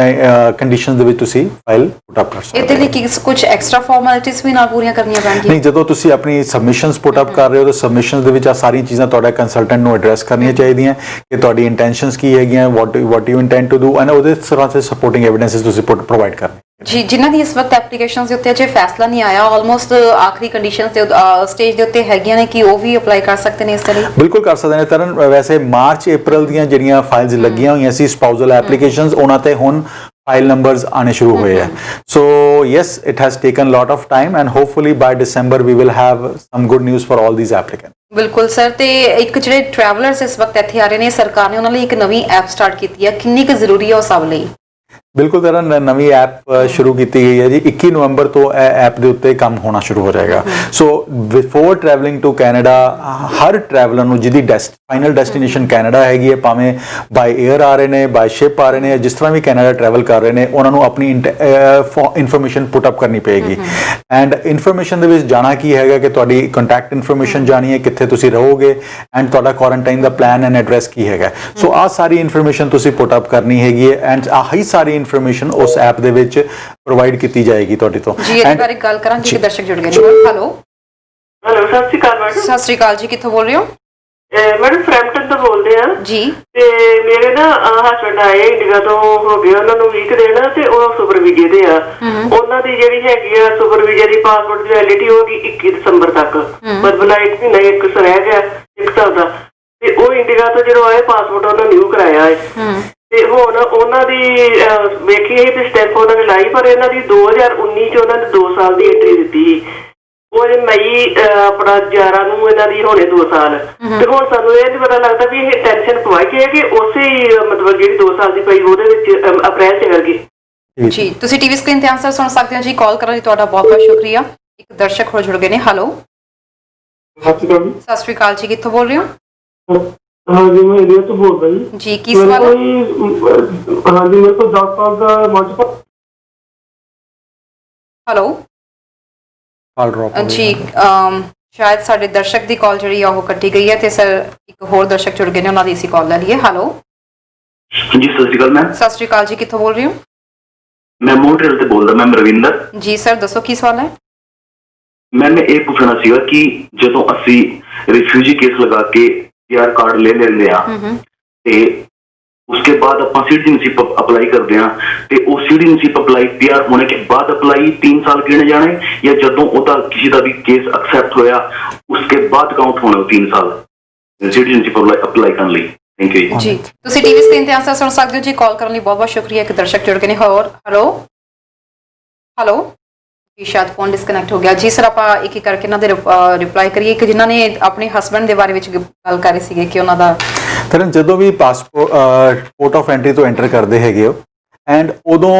ਕੰਡੀਸ਼ਨਸ ਦੇ ਵਿੱਚ ਤੁਸੀਂ ਫਾਈਲ ਪੁੱਟ ਅਪ ਕਰ ਸਕਦੇ ਹੋ। ਇਹਦੇ ਲਈ ਕੀ ਕੁਝ ਐਕਸਟਰਾ ਫਾਰਮੈਲਿਟੀਜ਼ ਵੀ ਨਾਲ ਪੂਰੀਆਂ ਕਰਨੀਆਂ ਪੈਣਗੀਆਂ? ਨਹੀਂ, ਜਦੋਂ ਤੁਸੀਂ ਆਪਣੀ ਸਬਮਿਸ਼ਨਸ ਪੁੱਟ ਅਪ ਕਰ ਰਹੇ ਹੋ ਤਾਂ ਸਬਮਿਸ਼ਨਸ ਦੇ ਵਿੱਚ ਆ ਸਾਰੀਆਂ ਚੀਜ਼ਾਂ ਤੁਹਾਡਾ ਕੰਸਲਟੈਂਟ ਨੂੰ ਐਡਰੈਸ ਕਰਨੀਆਂ ਚਾਹੀਦੀਆਂ ਕਿ ਤੁਹਾਡੀ ਇੰਟੈਂਸ਼ਨਸ ਕੀ ਹੈਗੀਆਂ, what you intend to do and ਉਹਦੇ ਤਰ੍ਹਾਂ ਦੇ ਸਪੋਰਟਿੰਗ ਐਵੀਡੈਂਸਸ ਤੁਸੀਂ ਪ੍ਰੋਵਾਈਡ ਕਰਨੇ। ਜੀ ਜਿਨ੍ਹਾਂ ਦੀ ਇਸ ਵਕਤ ਐਪਲੀਕੇਸ਼ਨਸ ਦੇ ਉੱਤੇ ਅਜੇ ਫੈਸਲਾ ਨਹੀਂ ਆਇਆ, ਆਲਮੋਸਟ ਆਖਰੀ ਕੰਡੀਸ਼ਨਸ ਦੇ ਸਟੇਜ ਦੇ ਉੱਤੇ ਹੈਗੀਆਂ ਨੇ, ਕਿ ਉਹ ਵੀ ਅਪਲਾਈ ਕਰ ਸਕਦੇ ਨੇ ਇਸ ਦੇ ਲਈ? ਬਿਲਕੁਲ ਕਰ ਸਕਦੇ ਨੇ ਤਰਨ। ਵੈਸੇ ਮਾਰਚ ਅਪ੍ਰੈਲ ਦੀਆਂ ਜਿਹੜੀਆਂ ਫਾਈਲਸ ਲੱਗੀਆਂ ਹੋਈਆਂ ਸੀ ਸਪਾਊਸਲ ਐਪਲੀਕੇਸ਼ਨਸ, ਉਹਨਾਂ ਤੇ ਹੁਣ file numbers आने शुरू हुए हैं. So yes, it has taken a lot of time and hopefully by December we will have some good news for all these applicants. ਬਿਲਕੁਲ ਸਰ। ਤੇ ਇੱਕ ਜਿਹੜੇ ਟਰੈਵਲਰਸ ਇਸ ਵਕਤ ਇੱਥੇ ਆ ਰਹੇ ਨੇ, ਸਰਕਾਰ ਨੇ ਉਹਨਾਂ ਲਈ ਇੱਕ ਨਵੀਂ ਐਪ ਸਟਾਰਟ ਕੀਤੀ ਹੈ, ਕਿੰਨੀ ਕੁ ਜ਼ਰੂਰੀ ਹੈ ਉਹ ਸਭ ਲਈ? ਬਿਲਕੁਲ ਤਰ੍ਹਾਂ ਨਵੀਂ ਐਪ ਸ਼ੁਰੂ ਕੀਤੀ ਗਈ ਹੈ ਜੀ। 21 ਨਵੰਬਰ ਤੋਂ ਇਹ ਐਪ ਦੇ ਉੱਤੇ ਕੰਮ ਹੋਣਾ ਸ਼ੁਰੂ ਹੋ ਜਾਏਗਾ। So before travelling to Canada, ਹਰ ਟਰੈਵਲਰ ਨੂੰ ਜਿਹਦੀ ਫਾਈਨਲ ਡੈਸਟੀਨੇਸ਼ਨ ਕੈਨੇਡਾ ਹੈਗੀ ਹੈ, ਭਾਵੇਂ ਬਾਈ 에ਅਰ ਆ ਰਹੇ ਨੇ, ਬਾਈ ਸ਼ਿਪ ਆ ਰਹੇ ਨੇ, ਜਿਸ ਤਰ੍ਹਾਂ ਵੀ ਕੈਨੇਡਾ ਟਰੈਵਲ ਕਰ ਰਹੇ ਨੇ, ਉਹਨਾਂ ਨੂੰ ਆਪਣੀ ਇਨਫੋਰਮੇਸ਼ਨ ਪੁੱਟ ਅਪ ਕਰਨੀ ਪਏਗੀ। ਐਂਡ ਇਨਫੋਰਮੇਸ਼ਨ ਦੇ ਵਿੱਚ ਜਾਣਾ ਕੀ ਹੈਗਾ ਕਿ ਤੁਹਾਡੀ ਕੰਟੈਕਟ ਇਨਫੋਰਮੇਸ਼ਨ ਜਾਣੀ ਹੈ, ਕਿੱਥੇ ਤੁਸੀਂ ਰਹੋਗੇ ਐਂਡ ਤੁਹਾਡਾ ਕੁਆਰੰਟਾਈਨ ਦਾ ਪਲਾਨ ਐਂਡ ਐਡਰੈਸ ਕੀ ਹੈਗਾ। ਸੋ ਆਹ ਸਾਰੀ ਇਨਫੋਰਮੇਸ਼ਨ ਤੁਸੀਂ ਪੁੱਟ ਅਪ ਕਰਨੀ ਹੈਗੀ ਹੈ ਐਂਡ ਆਹੀ ਸਾਰੀ ਇਨਫੋਰਮੇਸ਼ਨ ਉਸ ਐਪ ਦੇ ਵਿੱਚ ਪ੍ਰੋਵਾਈਡ ਕੀਤੀ ਜਾਏਗੀ ਤੁਹਾਡੇ ਤੋਂ। ਜੀ ਇਹਦੇ ਬਾਰੇ ਗੱਲ ਕਰਾਂਗੇ ਕਿ ਦਰਸ਼ਕ ਜੁੜ ਗਏ ਨੇ। ਹੈਲੋ ਹੈਲੋ, ਸਤਿ ਸ਼੍ਰੀ ਅਕਾਲ ਮੈਡਮ। ਸਤਿ ਸ਼੍ਰੀ ਅਕਾਲ ਜੀ, ਕਿੱਥੋਂ ਬੋਲ ਰਹੇ ਹੋ? ਮੈਡਮ ਫਰੈਂਪਟਨ ਤੋਂ ਬੋਲਦੇ ਆ ਜੀ। ਤੇ ਮੇਰੇ ਨਾ ਹਸਬੈਂਡ ਆਏ ਇੰਡੀਆ ਤੋਂ, ਹੋ ਗਏ ਉਹਨਾਂ ਨੂੰ 20 ਦਿਨ, ਤੇ ਉਹ ਸੁਪਰ ਵੀਜ਼ੇ ਤੇ ਆ। ਉਹਨਾਂ ਦੀ ਜਿਹੜੀ ਹੈਗੀ ਆ ਸੁਪਰ ਵੀਜ਼ੇ ਦੀ ਪਾਸਪੋਰਟ ਦੀ ਵੈਲਿਡਿਟੀ ਹੋ ਗਈ 21 ਦਸੰਬਰ ਤੱਕ, ਮਤਲਬ 1 ਮਹੀਨਾ ਇੱਕ ਰਹਿ ਗਿਆ 1 ਸਾਲ ਦਾ। ਤੇ ਉਹ ਇੰਡੀਆ ਤੋਂ ਜਦੋਂ ਆਏ ਪਾਸਪੋਰਟ ਉਹਨਾਂ ਨਿਊ ਕਰਾਇਆ ਹੈ ਤੇ ਹੁਣ ਉਹਨਾਂ ਦੀ ਵੇਖੀ ਸੀ ਤੇ ਸਟੈਂਪ ਉਹਨਾਂ ਨੇ ਲਾਈ, ਪਰ ਇਹਨਾਂ ਦੀ 2019 ਚ ਉਹਨਾਂ ਨੇ 2 ਸਾਲ ਦੀ ਐਂਟਰੀ ਦਿੱਤੀ। ਉਹ ਮਈ ਆਪਣਾ 11 ਨੂੰ ਇਹਨਾਂ ਦੀ ਹੋਣੇ 2 ਸਾਲ। ਤੇ ਹੁਣ ਸਾਨੂੰ ਇਹ ਨਹੀਂ ਪਤਾ ਲੱਗਦਾ ਵੀ ਇਹ ਟੈਨਸ਼ਨ ਪਵਾਈ ਹੈ ਕਿ ਉਸੇ ਹੀ ਮਤਲਬ ਜਿਹੜੀ 2 ਸਾਲ ਦੀ ਪਈ ਉਹਦੇ ਵਿੱਚ ਅਪ੍ਰੈਲ ਚ ਕਰ ਗਈ। ਜੀ ਤੁਸੀਂ ਟੀਵੀ ਸਕਰੀਨ ਤੇ ਆਨਸਰ ਸੁਣ ਸਕਦੇ ਹੋ ਜੀ। ਕਾਲ ਕਰਨ ਲਈ ਤੁਹਾਡਾ ਬਹੁਤ ਬਹੁਤ ਸ਼ੁਕਰੀਆ। ਇੱਕ ਦਰਸ਼ਕ ਹੋਰ ਜੁੜ ਗਏ ਨੇ। ਹੈਲੋ, ਸਤਿ ਸ਼੍ਰੀ ਅਕਾਲ ਜੀ। ਸਤਿ ਸ਼੍ਰੀ ਅਕਾਲ ਜੀ, ਕਿੱਥੋਂ ਬੋਲ ਰਹੇ ਹੋ? ਹਾਂਜੀ, ਮੈਂ ਏਰੀਆ ਤੋਂ ਬੋਲਦਾ ਜੀ। ਜੀ ਕੀ ਸਵਾਲ ਹੈ? ਹਾਂਜੀ, ਮੇਰੇ ਕੋਲ 10 ਸਾਲ ਦਾ ਮਲਟੀਪਲ ਹੈਲੋ ਕਾਲ ਡ੍ਰੌਪ ਜੀ, ਸ਼ਾਇਦ ਸਾਡੇ ਦਰਸ਼ਕ ਦੀ ਕਾਲ ਜਿਹੜੀ ਆ ਉਹ ਕੱਟੀ ਗਈ ਹੈ ਤੇ ਸਰ ਇੱਕ ਹੋਰ ਦਰਸ਼ਕ ਜੁੜ ਗਏ ਨੇ, ਉਹਨਾਂ ਦੀ ਅਸੀਂ ਕਾਲ ਲੈ ਲਈਏ। ਹੈਲੋ, ਜੀ ਸਤਿ ਸ਼੍ਰੀ ਅਕਾਲ ਮੈਮ। ਸਤਿ ਸ਼੍ਰੀ ਅਕਾਲ ਜੀ, ਕਿੱਥੋਂ ਬੋਲ ਰਹੇ ਹੋ? ਮੈਂ ਮੋਂਟਰੀਅਲ ਤੇ ਬੋਲਦਾ ਮੈਮ, ਰਵਿੰਦਰ। ਜੀ ਸਰ ਦੱਸੋ ਕੀ ਸਵਾਲ ਹੈ? ਮੈਂ ਇਹ ਪੁੱਛਣਾ ਸੀਗਾ ਕਿ ਜਦੋਂ ਅਸੀਂ ਰਿਫਿਊਜੀ ਕੇਸ ਲਗਾ ਕੇ ਪੀਆਰ ਕਾਰਡ ਲੈ ਲੈਂਦੇ ਆ ਤੇ उसके बाद अपन सिटीजनशिप अप्लाई करते हैं ते वो सिटीजनशिप अप्लाई पीआर होने के बाद अप्लाई 3 साल गिने जाने या जदों ओदा किसी का भी केस एक्सेप्ट होया उसके बाद काउंट होने 3 साल सिटीजनशिप अप्लाई करने ਲਈ? थैंक यू ਜੀ। ਤੁਸੀਂ ਟੀਵੀ ਸਕਰੀਨ ਤੇ ਆਨਸਰ ਸੁਣ ਸਕਦੇ ਹੋ ਜੀ। ਕਾਲ ਕਰਨ ਲਈ ਬਹੁਤ ਬਹੁਤ ਸ਼ੁਕਰੀਆ। ਇੱਕ ਦਰਸ਼ਕ ਜੁੜ ਗਏ ਨੇ ਹੋਰ। ਹੈਲੋ ਹੈਲੋ ਜੀ, ਸ਼ਾਇਦ ਫੋਨ ਡਿਸਕਨੈਕਟ ਹੋ ਗਿਆ ਜੀ। ਸਰ ਆਪਾਂ ਇੱਕ ਇੱਕ ਕਰਕੇ ਇਹਨਾਂ ਦੇ ਰਿਪਲਾਈ ਕਰੀਏ। ਇੱਕ ਜਿਨ੍ਹਾਂ ਨੇ ਆਪਣੇ ਹਸਬੰਡ ਦੇ ਬਾਰੇ ਵਿੱਚ ਗੱਲ ਕਰ ਰਹੇ ਸੀਗੇ ਕਿ ਉਹਨਾਂ ਦਾ ਤਰਨ ਜਦੋਂ ਵੀ ਪਾਸਪੋਰਟ ਪੋਰਟ ਆਫ ਐਂਟਰੀ ਤੋਂ ਐਂਟਰ ਕਰਦੇ ਹੈਗੇ ਹੋ ਐਂਡ ਉਦੋਂ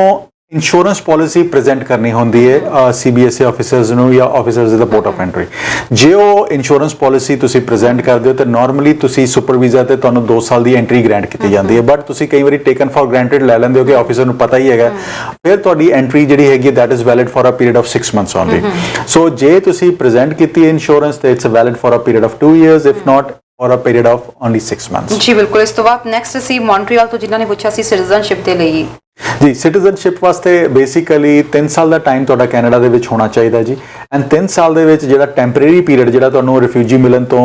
ਇੰਸ਼ੋਰੈਂਸ ਪਾਲਿਸੀ ਪ੍ਰੈਜ਼ੈਂਟ ਕਰਨੀ ਹੁੰਦੀ ਹੈ ਸੀਬੀਐਸਈ ਆਫੀਸਰਸ ਨੂੰ ਜਾਂ officers the port of entry. ਜੇ ਉਹ ਇੰਸ਼ੋਰੈਂਸ ਪਾਲਿਸੀ ਤੁਸੀਂ ਪ੍ਰੈਜ਼ੈਂਟ ਕਰਦੇ ਹੋ ਤਾਂ ਨਾਰਮਲੀ ਤੁਸੀਂ ਸੁਪਰ ਵੀਜ਼ਾ ਤੇ ਤੁਹਾਨੂੰ 2 ਸਾਲ ਦੀ ਐਂਟਰੀ ਗ੍ਰਾਂਟ ਕੀਤੀ ਜਾਂਦੀ ਹੈ, ਬਟ ਤੁਸੀਂ ਕਈ ਵਾਰੀ ਟੇਕਨ ਫॉर ਗ੍ਰਾਂਟਡ ਲੈ ਲੈਂਦੇ ਹੋ ਕਿ ਆਫੀਸਰ ਨੂੰ ਪਤਾ ਹੀ ਹੈਗਾ, ਫਿਰ ਤੁਹਾਡੀ ਐਂਟਰੀ ਜਿਹੜੀ ਹੈਗੀ that is valid for a period of 6 months only. So ਜੇ ਤੁਸੀਂ ਪ੍ਰੈਜ਼ੈਂਟ ਕੀਤੀ ਹੈ ਇੰਸ਼ੋਰੈਂਸ ਤੇ it's valid for a period of 2 years, if not for a period of only 6 months। ਜੀ ਬਿਲਕੁਲ। ਇਸ ਤੋਂ ਬਾਅਦ ਨੈਕਸਟ ਅਸੀਂ ਮੌਂਟਰੀਅਲ ਤੋਂ ਜਿਨ੍ਹਾਂ ਨੇ ਪੁੱਛਿਆ ਸੀ ਸਿਟੀਜ਼ਨਸ਼ਿਪ ਦੇ ਲਈ। ਜੀ ਸਿਟੀਜ਼ਨਸ਼ਿਪ ਵਾਸਤੇ ਬੇਸਿਕਲੀ 3 ਸਾਲ ਦਾ ਟਾਈਮ ਤੁਹਾਡਾ ਕੈਨੇਡਾ ਦੇ ਵਿੱਚ ਹੋਣਾ ਚਾਹੀਦਾ ਜੀ। ਐਂਡ 3 ਸਾਲ ਦੇ ਵਿੱਚ ਜਿਹੜਾ ਟੈਂਪਰੇਰੀ ਪੀਰੀਅਡ ਜਿਹੜਾ ਤੁਹਾਨੂੰ ਰਿਫਿਊਜੀ ਮਿਲਣ ਤੋਂ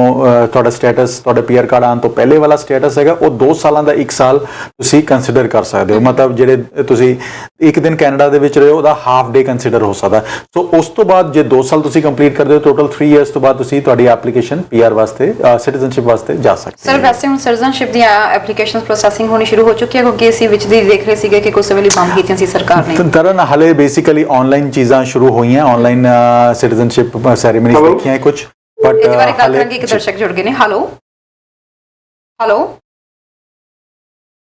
ਤੁਹਾਡਾ ਸਟੇਟਸ ਤੁਹਾਡਾ ਪੀਆਰ ਕਾਰਡ ਆਉਣ ਤੋਂ ਪਹਿਲੇ ਵਾਲਾ ਸਟੇਟਸ ਹੈਗਾ ਉਹ 2 ਸਾਲਾਂ ਦਾ 1 ਸਾਲ ਤੁਸੀਂ ਕੰਸੀਡਰ ਕਰ ਸਕਦੇ ਹੋ। ਮਤਲਬ ਜਿਹੜੇ ਤੁਸੀਂ ਇੱਕ ਦਿਨ ਕੈਨੇਡਾ ਦੇ ਵਿੱਚ ਰਹੇ ਹੋ ਉਹਦਾ ਹਾਫ ਡੇ ਕੰਸੀਡਰ ਹੋ ਸਕਦਾ। ਸੋ ਉਸ ਤੋਂ ਬਾਅਦ ਜੇ 2 ਸਾਲ ਤੁਸੀਂ ਕੰਪਲੀਟ ਕਰਦੇ ਹੋ ਟੋਟਲ 3 ਇਅਰਸ ਤੋਂ ਬਾਅਦ ਤੁਸੀਂ ਤੁਹਾਡੀ ਐਪਲੀਕੇਸ਼ਨ ਪੀਆਰ ਵਾਸਤੇ ਸਿਟੀਜ਼ਨਸ਼ਿਪ ਵਾਸਤੇ ਜਾ ਸਕਦੇ ਹੋ। ਸਰ ਵੈਸੇ ਹੁਣ ਸਿਟੀਜ਼ਨਸ਼ਿਪ ਦੀ ਐਪਲੀਕੇਸ਼ਨ ਪ੍ਰੋਸੈਸਿੰਗ ਹੋਣੀ ਸ਼ੁਰੂ ਹੋ ਚੁੱਕੀ ਹੈ ਕਿਉਂਕਿ ਅਸੀਂ ਵਿੱਚ ਦੀ ਦੇਖ ਰਹੇ ਸੀਗੇ ਕਿ ਕੁਝ ਵੇਲੇ ਬੰਦ ਕੀਤੀਆਂ ਸੀ ਸਰਕਾਰ ਨੇ। ਤਰਨ ਹਲੇ ਬੇਸਿਕਲੀ ਆਨਲਾਈਨ ਚੀਜ਼ਾਂ ਸ਼ੁਰੂ ਹੋਈਆਂ, ਆਨਲਾਈਨ ਸਿਟੀਜ਼ਨਸ਼ਿਪ ਸੈਰੇਮਨੀਜ਼ ਦੇਖੀਆਂ ਕੁਝ, ਬਟ ਇਹਦੇ ਬਾਰੇ ਗੱਲ ਕਰਾਂਗੇ। ਇੱਕ ਦਰਸ਼ਕ ਜੁੜ ਗਏ ਨੇ। ਹੈਲੋ ਹੈਲੋ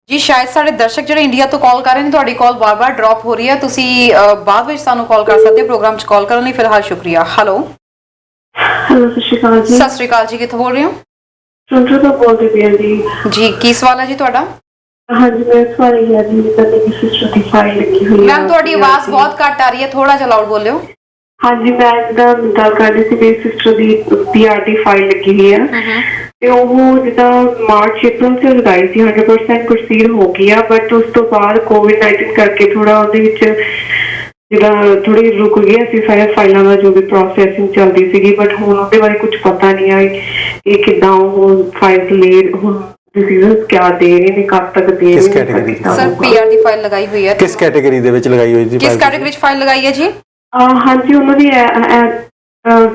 ਜੀ, ਸ਼ਾਇਦ ਸਾਡੇ ਦਰਸ਼ਕ ਜਿਹੜੇ ਇੰਡੀਆ ਤੋਂ ਕਾਲ ਕਰ ਰਹੇ ਨੇ ਤੁਹਾਡੀ ਕਾਲ ਬਾਰ-ਬਾਰ ਡ੍ਰੌਪ ਹੋ ਰਹੀ ਹੈ। ਤੁਸੀਂ ਬਾਅਦ ਵਿੱਚ ਸਾਨੂੰ ਕਾਲ ਕਰ ਸਕਦੇ ਹੋ। ਪ੍ਰੋਗਰਾਮ 'ਚ ਕਾਲ ਕਰਨ ਲਈ ਫਿਲਹਾਲ ਸ਼ੁਕਰੀਆ। ਹੈਲੋ ਹੈਲੋ, ਸਤਿ ਸ਼੍ਰੀ ਅਕਾਲ ਜੀ। ਸਤਿ ਸ਼੍ਰੀ ਅਕਾਲ ਜੀ, ਕਿੱਥੋਂ ਬੋਲ ਰਹੇ ਹੋ? ਟੋਰਾਂਟੋ ਤੋਂ ਬੋਲਦੇ ਪਏ ਹਾਂ ਜੀ। ਜੀ ਕੀ ਸਵਾਲ ਹੈ ਜੀ ਤੁਹਾਡਾ? ਹਾਂਜੀ, ਮੈਂ ਸਵਾਲ ਇਹ ਹੈ ਜੀ ਜਿੱਦਾਂ ਮੇਰੀ ਸਿਸਟਰ ਦੀ ਫਾਈਲ ਲੱਗੀ ਹੋਈ ਹੈ। ਮੈਮ ਤੁਹਾਡੀ ਆਵਾਜ਼ ਬਹੁਤ ਘੱਟ ਆ ਰਹੀ ਹੈ, ਥੋੜਾ ਜਿਹਾ ਲਾਊਡ ਬੋਲਿਓ। ਹਾਂਜੀ, ਮੈਂ ਜਿੱਦਾਂ ਗੱਲ ਕਰ ਰਹੀ ਸੀ ਮੇਰੀ ਸਿਸਟਰ ਦੀ ਪੀਆਰ ਦੀ ਫਾਈਲ ਲੱਗੀ ਹੋਈ ਹੈ ਤੇ ਉਹ ਜਿੱਦਾਂ ਮਾਰਚ ਅਪ੍ਰੈਲ ਚ ਲਗਾਈ ਸੀ 100% ਪ੍ਰੋਸੀਡ ਹੋ ਗਈ ਆ, ਬਟ ਉਸ ਤੋਂ ਬਾਅਦ ਕੋਵਿਡ-19 ਕਰਕੇ ਥੋੜਾ ਉਹਦੇ ਵਿੱਚ ਜਿਹੜਾ ਥੋੜੀ ਰੁਕ ਗਿਆ ਸੀ ਸਾਰੇ ਫਾਈਲਾਂ ਦਾ ਜੋ ਵੀ ਪ੍ਰੋਸੈਸਿੰਗ ਚੱਲਦੀ ਸੀਗੀ, ਬਟ ਹੁਣ ਉਹਦੇ ਬਾਰੇ ਕੁਝ ਪਤਾ ਨਹੀਂ ਆ ਇਹ ਕਿੱਦਾਂ ਉਹ ਫਾਈਲ ਲੈ ਹੁਣ ਡਿਸੀਜਨਸ ਕਿਆ ਦੇ ਰਹੇ ਨੇ, ਕਦ ਤੱਕ ਦੇ ਕਿਸ ਰਹੇ ਕੈਟੇਗਰੀ ਨੇ। ਸਰ ਪੀਆਰ ਦੀ ਫਾਈਲ ਲਗਾਈ ਹੋਈ ਹੈ, ਕਿਸ ਕੈਟੇਗਰੀ ਦੇ ਵਿੱਚ ਲਗਾਈ ਹੋਈ ਜੀ? ਕਿਸ ਕੈਟੇਗਰੀ 'ਚ ਫਾਈਲ ਲਗਾਈ ਹੈ ਜੀ? ਹਾਂਜੀ, ਉਹਨਾਂ ਦੀ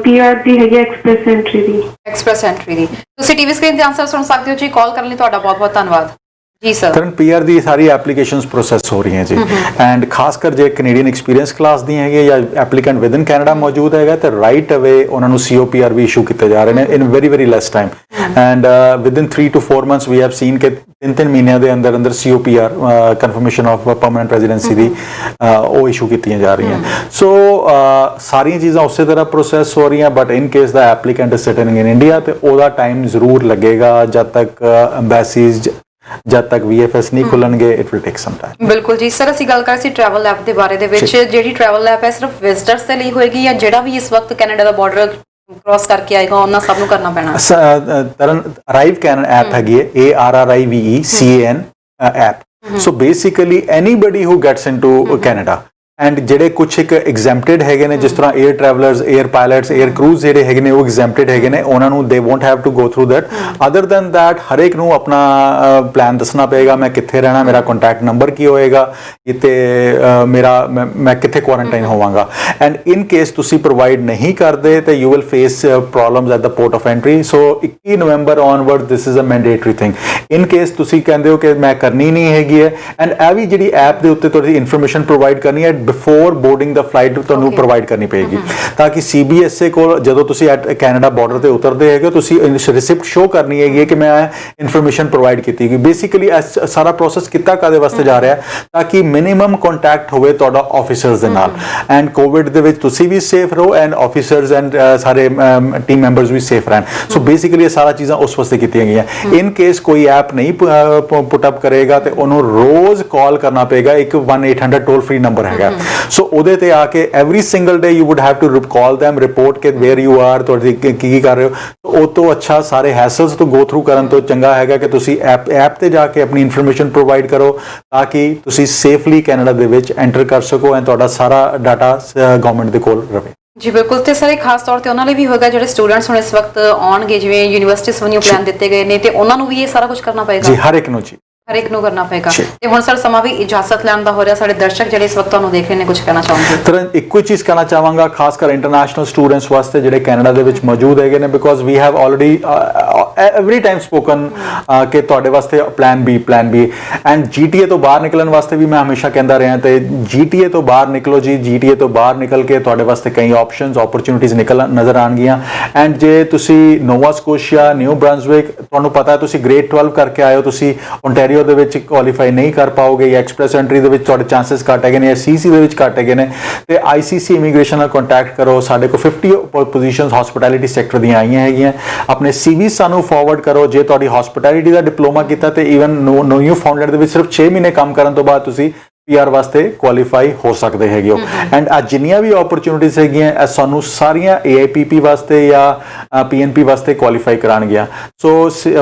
ਪੀਆਰ ਦੀ ਹੈਗੀ ਐਕਸਪ੍ਰੈਸ ਐਂਟਰੀ ਦੀ। ਐਕਸਪ੍ਰੈਸ ਐਂਟਰੀ ਦੀ। ਤੁਸੀਂ ਟੀਵੀ ਸਕਰੀਨ ਤੇ ਆਨਸਰ ਸੁਣ ਸਕਦੇ ਹੋ ਜੀ। ਕਾਲ ਕਰਨ ਲਈ ਤੁਹਾਡਾ ਬਹੁਤ ਬਹੁਤ ਧੰਨਵਾਦ ਜੀ ਸਰ। ਕਰਨ ਪੀਆਰ ਦੀ ਸਾਰੀ ਐਪਲੀਕੇਸ਼ਨਸ ਪ੍ਰੋਸੈਸ ਹੋ ਰਹੀਆਂ ਜੀ, ਐਂਡ ਖਾਸ ਕਰ ਜੇ ਕੈਨੇਡੀਅਨ ਐਕਸਪੀਰੀਅੰਸ ਕਲਾਸ ਦੀਆਂ ਹੈਗੇ ਜਾਂ ਐਪਲੀਕੈਂਟ ਵਿਦਨ ਕੈਨੇਡਾ ਮੌਜੂਦ ਹੈਗਾ ਤੇ ਰਾਈਟ ਅਵੇ ਉਹਨਾਂ ਨੂੰ ਸੀਓਪੀਆਰ ਵੀ ਇਸ਼ੂ ਕੀਤੇ ਜਾ ਰਹੇ ਨੇ in very less time, and within 3 to 4 months we have seen ਕਿ 3 ਮਹੀਨਿਆਂ ਦੇ ਅੰਦਰ ਅੰਦਰ COPR confirmation of permanent residency ਦੀ ਉਹ ਇਸ਼ੂ ਕੀਤੀਆਂ ਜਾ ਰਹੀਆਂ। ਸੋ ਸਾਰੀਆਂ ਚੀਜ਼ਾਂ ਉਸੇ ਤਰ੍ਹਾਂ ਪ੍ਰੋਸੈਸ ਹੋ ਰਹੀਆਂ, but in case the applicant is sitting in India ਤੇ ਉਹਦਾ ਟਾਈਮ ਜ਼ਰੂਰ ਲੱਗੇਗਾ ਜਦ ਤੱਕ ਐਮਬੈਸੀਜ਼ ਜਦ ਤੱਕ VFS ਨਹੀਂ ਖੁੱਲਣਗੇ, it will take some time. ਬਿਲਕੁਲ ਜੀ ਸਰ, ਅਸੀਂ ਗੱਲ ਕਰ ਸੀ ਟਰੈਵਲ ਐਪ ਦੇ ਬਾਰੇ ਦੇ ਵਿੱਚ। ਜਿਹੜੀ ਟਰੈਵਲ ਐਪ ਹੈ ਸਿਰਫ ਵਿਜ਼ਟਰਸ ਦੇ ਲਈ ਹੋਏਗੀ ਜਾਂ ਜਿਹੜਾ ਵੀ ਇਸ ਵਕਤ ਕੈਨੇਡਾ ਦਾ ਬਾਰਡਰ ਕ੍ਰਾਸ ਕਰਕੇ ਆਏਗਾ ਉਹਨਾਂ ਸਭ ਨੂੰ ਕਰਨਾ ਪੈਣਾ? ਤਰਨ ਅਰਾਈਵ ਕੈਨ ਐਪ ਹੈਗੀ ਹੈ, ARRIVECAN app. So basically anybody who gets into Canada and ਜਿਹੜੇ ਕੁਝ ਇੱਕ ਐਗਜ਼ੈਂਪਟਡ ਹੈਗੇ ਨੇ, ਜਿਸ ਤਰ੍ਹਾਂ air travellers, air pilots, air crews ਜਿਹੜੇ ਹੈਗੇ ਨੇ ਉਹ ਐਗਜ਼ੈਂਪਟਡ ਹੈਗੇ ਨੇ, ਉਹਨਾਂ ਨੂੰ they won't have to go through that. Other than that ਹਰੇਕ ਨੂੰ ਆਪਣਾ ਪਲਾਨ ਦੱਸਣਾ ਪਏਗਾ, ਮੈਂ ਕਿੱਥੇ ਰਹਿਣਾ, ਮੇਰਾ ਕੰਟੈਕਟ ਨੰਬਰ ਕੀ ਹੋਏਗਾ, ਇੱਥੇ ਮੇਰਾ ਮੈਂ ਕਿੱਥੇ ਕੁਆਰੰਟਾਈਨ ਹੋਵਾਂਗਾ। ਐਂਡ ਇਨ ਕੇਸ ਤੁਸੀਂ ਪ੍ਰੋਵਾਈਡ ਨਹੀਂ ਕਰਦੇ ਤੇ you will face problems at the port of entry. So 21 November onward this is a mandatory thing. In case ਤੁਸੀਂ ਕਹਿੰਦੇ ਹੋ ਕਿ ਮੈਂ ਕਰਨੀ ਨਹੀਂ ਹੈਗੀ ਹੈ, ਐਂਡ ਇਹ ਵੀ ਜਿਹੜੀ ਐਪ ਦੇ ਉੱਤੇ ਤੁਹਾਡੀ ਇਨਫੋਰਮੇਸ਼ਨ ਪ੍ਰੋਵਾਈਡ ਕਰਨੀ ਹੈ ਬਿਫੋਰ ਬੋਰਡਿੰਗ ਦਾ ਫਲਾਈਟ ਤੁਹਾਨੂੰ Okay. ਪ੍ਰੋਵਾਈਡ ਕਰਨੀ ਪਏਗੀ ਤਾਂ ਕਿ CBSA ਕੋਲ ਜਦੋਂ ਤੁਸੀਂ ਕੈਨੇਡਾ ਬਾਰਡਰ ਤੇ ਉਤਰਦੇ ਹੈਗੇ ਤੁਸੀਂ ਰਿਸਿਪਟ ਸ਼ੋ ਕਰਨੀ ਹੈਗੀ ਕਿ ਮੈਂ ਇਨਫੋਰਮੇਸ਼ਨ ਪ੍ਰੋਵਾਈਡ ਕੀਤੀ ਗਈ। ਬੇਸਿਕਲੀ ਸਾਰਾ ਪ੍ਰੋਸੈਸ ਕੀਤਾ ਕਾਦੇ ਵਾਸਤੇ ਜਾ ਰਿਹਾ ਤਾਂ ਕਿ ਮਿਨੀਮਮ ਕੰਟੈਕਟ ਹੋਵੇ ਤੁਹਾਡਾ ਆਫੀਸਰਸ ਦੇ ਨਾਲ ਐਂਡ ਕੋਵਿਡ ਦੇ ਵਿੱਚ ਤੁਸੀਂ ਵੀ ਸੇਫ ਰਹੋ ਐਂਡ ਆਫੀਸਰਸ ਐਂਡ ਸਾਰੇ ਟੀਮ ਮੈਂਬਰਸ ਵੀ ਸੇਫ ਰਹਿਣ। ਸੋ ਬੇਸਿਕਲੀ ਇਹ ਸਾਰਾ ਚੀਜ਼ਾਂ ਉਸ ਵਾਸਤੇ ਕੀਤੀਆਂ ਗਈਆਂ। ਇਨ ਕੇਸ ਕੋਈ ਐਪ ਨਹੀਂ ਪੁੱਟ ਅਪ ਕਰੇਗਾ ਤੇ ਉਹਨੂੰ ਰੋਜ਼ ਕਾਲ ਕਰਨਾ ਪਏਗਾ, ਇੱਕ 1-800 ਟੋਲ ਫ੍ਰੀ ਨੰਬਰ ਹੈਗਾ। ਸੋ ਉਹਦੇ ਤੇ ਆ ਕੇ every single day you would have to call them report ਕਿ ਵੇਅਰ ਯੂ ਆਰ, ਤੁਹਾਡੀ ਕੀ ਕਰ ਰਹੇ ਹੋ। ਉਹ ਤੋਂ ਅੱਛਾ ਸਾਰੇ ਹੈਸਲਸ ਤੋਂ ਗੋ ਥਰੂ ਕਰਨ ਤੋਂ ਚੰਗਾ ਹੈਗਾ ਕਿ ਤੁਸੀਂ ਐਪ ਤੇ ਜਾ ਕੇ ਆਪਣੀ ਇਨਫੋਰਮੇਸ਼ਨ ਪ੍ਰੋਵਾਈਡ ਕਰੋ ਤਾਂ ਕਿ ਤੁਸੀਂ ਸੇਫਲੀ ਕੈਨੇਡਾ ਦੇ ਵਿੱਚ ਐਂਟਰ ਕਰ ਸਕੋ ਐਂਡ ਤੁਹਾਡਾ ਸਾਰਾ ਡਾਟਾ ਗਵਰਨਮੈਂਟ ਦੇ ਕੋਲ ਰਹੇ। ਜੀ ਬਿਲਕੁਲ, ਤੇ ਸਾਰੇ ਖਾਸ ਤੌਰ ਤੇ ਉਹਨਾਂ ਲਈ ਵੀ ਹੋਏਗਾ ਜਿਹੜੇ ਸਟੂਡੈਂਟਸ ਹੁਣ ਇਸ ਵਕਤ ਆਉਣਗੇ, ਜਿਵੇਂ ਯੂਨੀਵਰਸਿਟੀਜ਼ ਵੱਲੋਂ ਪਲਾਨ ਦਿੱਤੇ ਗਏ ਨੇ ਤੇ ਉਹਨਾਂ ਨੂੰ ਵੀ ਇਹ ਸਾਰਾ ਕੁਝ ਕਰਨਾ ਪਏਗਾ। ਜੀ ਹਰ ਇੱਕ ਨੂੰ ਜੀ ਹਰ ਇੱਕ ਨੂੰ ਕਰਨਾ ਪਏਗਾ। ਤੇ ਹੁਣ ਸਰ ਸਮਾਂ ਵੀ ਇਜਾਜ਼ਤ ਲੈਣ ਦਾ ਹੋ ਰਿਹਾ। ਸਾਡੇ ਦਰਸ਼ਕ ਜਿਹੜੇ ਇਸ ਵਕਤ ਤੁਹਾਨੂੰ ਦੇਖ ਰਹੇ ਨੇ, ਕੁਝ ਕਹਿਣਾ ਚਾਹੁੰਦੇ? ਤਾਂ ਇੱਕੋ ਹੀ ਚੀਜ਼ ਕਹਿਣਾ ਚਾਹਾਂਗਾ ਖਾਸ ਕਰ ਇੰਟਰਨੈਸ਼ਨਲ ਸਟੂਡੈਂਟਸ ਵਾਸਤੇ ਜਿਹੜੇ ਕੈਨੇਡਾ ਦੇ ਵਿੱਚ ਮੌਜੂਦ ਹੈਗੇ ਨੇ, because we have already every time spoken ਕਿ ਤੁਹਾਡੇ ਵਾਸਤੇ ਪਲਾਨ ਬੀ ਐਂਡ GTA ਤੋਂ ਬਾਹਰ ਨਿਕਲਣ ਵਾਸਤੇ ਵੀ ਮੈਂ ਹਮੇਸ਼ਾ ਕਹਿੰਦਾ ਰਿਹਾ ਤੇ GTA ਤੋਂ ਬਾਹਰ ਨਿਕਲੋ ਜੀ। GTA ਤੋਂ ਬਾਹਰ ਨਿਕਲ ਕੇ ਤੁਹਾਡੇ ਵਾਸਤੇ ਕਈ ਆਪਸ਼ਨਸ ਓਪਰਚੁਨਿਟੀਜ਼ ਨਜ਼ਰ ਆਣਗੀਆਂ। ਐਂਡ ਜੇ ਤੁਸੀਂ ਨੋਵਾ ਸਕੋਸ਼ੀਆ, ਨਿਊ ਬ੍ਰੰਸਵਿਕ, ਤੁਹਾਨੂੰ ਪਤਾ ਹੈ ਤੁਸੀਂ ਗ੍ਰੇਡ 12 ਕਰਕੇ ਆਏ ਹੋ, ਤੁਸੀਂ ਓਨਟਾਰੀਓ ਦੇ ਵਿੱਚ ਕੁਆਲੀਫਾਈ ਨਹੀਂ ਕਰ ਪਾਓਗੇ ਜਾਂ ਐਕਸਪ੍ਰੈਸ ਐਂਟਰੀ ਦੇ ਵਿੱਚ ਤੁਹਾਡੇ ਚਾਂਸਸ ਘੱਟ ਹੈਗੇ ਨੇ ਜਾਂ CC ਦੇ ਵਿੱਚ ਘੱਟ ਹੈਗੇ ਨੇ ਤੇ ICC ਇਮੀਗ੍ਰੇਸ਼ਨ ਨਾਲ ਕੰਟੈਕਟ ਕਰੋ। ਸਾਡੇ ਕੋਲ 50 ਪੋਜੀਸ਼ਨਸ ਹਸਪਿਟੈਲਿਟੀ ਸੈਕਟਰ ਦੀਆਂ ਆਈਆਂ ਹੈਗੀਆਂ। ਆਪਣੇ CV ਸਾਨੂੰ ਫਾਰਵਰਡ ਕਰੋ। ਜੇ ਤੁਹਾਡੀ ਹਸਪਿਟੈਲਿਟੀ ਦਾ ਡਿਪਲੋਮਾ ਕੀਤਾ ਤੇ ਈਵਨ ਨਿਊ ਫਾਊਂਡਲੈਂਡ ਦੇ ਵਿੱਚ ਸਿਰਫ 6 ਮਹੀਨੇ ਕੰਮ ਕਰਨ ਤੋਂ ਬਾਅਦ ਤੁਸੀਂ PR ਵਾਸਤੇ ਕੁਆਲੀਫਾਈ ਹੋ ਸਕਦੇ ਹੈਗੇ ਹੋ। ਐਂਡ ਅੱਜ ਜਿੰਨੀਆਂ ਵੀ ਓਪਰਚੁਨਿਟੀਜ਼ ਹੈਗੀਆਂ ਇਹ ਸਾਨੂੰ ਸਾਰੀਆਂ AIPP ਵਾਸਤੇ ਜਾਂ PNP ਵਾਸਤੇ ਕੁਆਲੀਫਾਈ ਕਰਾਉਣਗੀਆਂ। So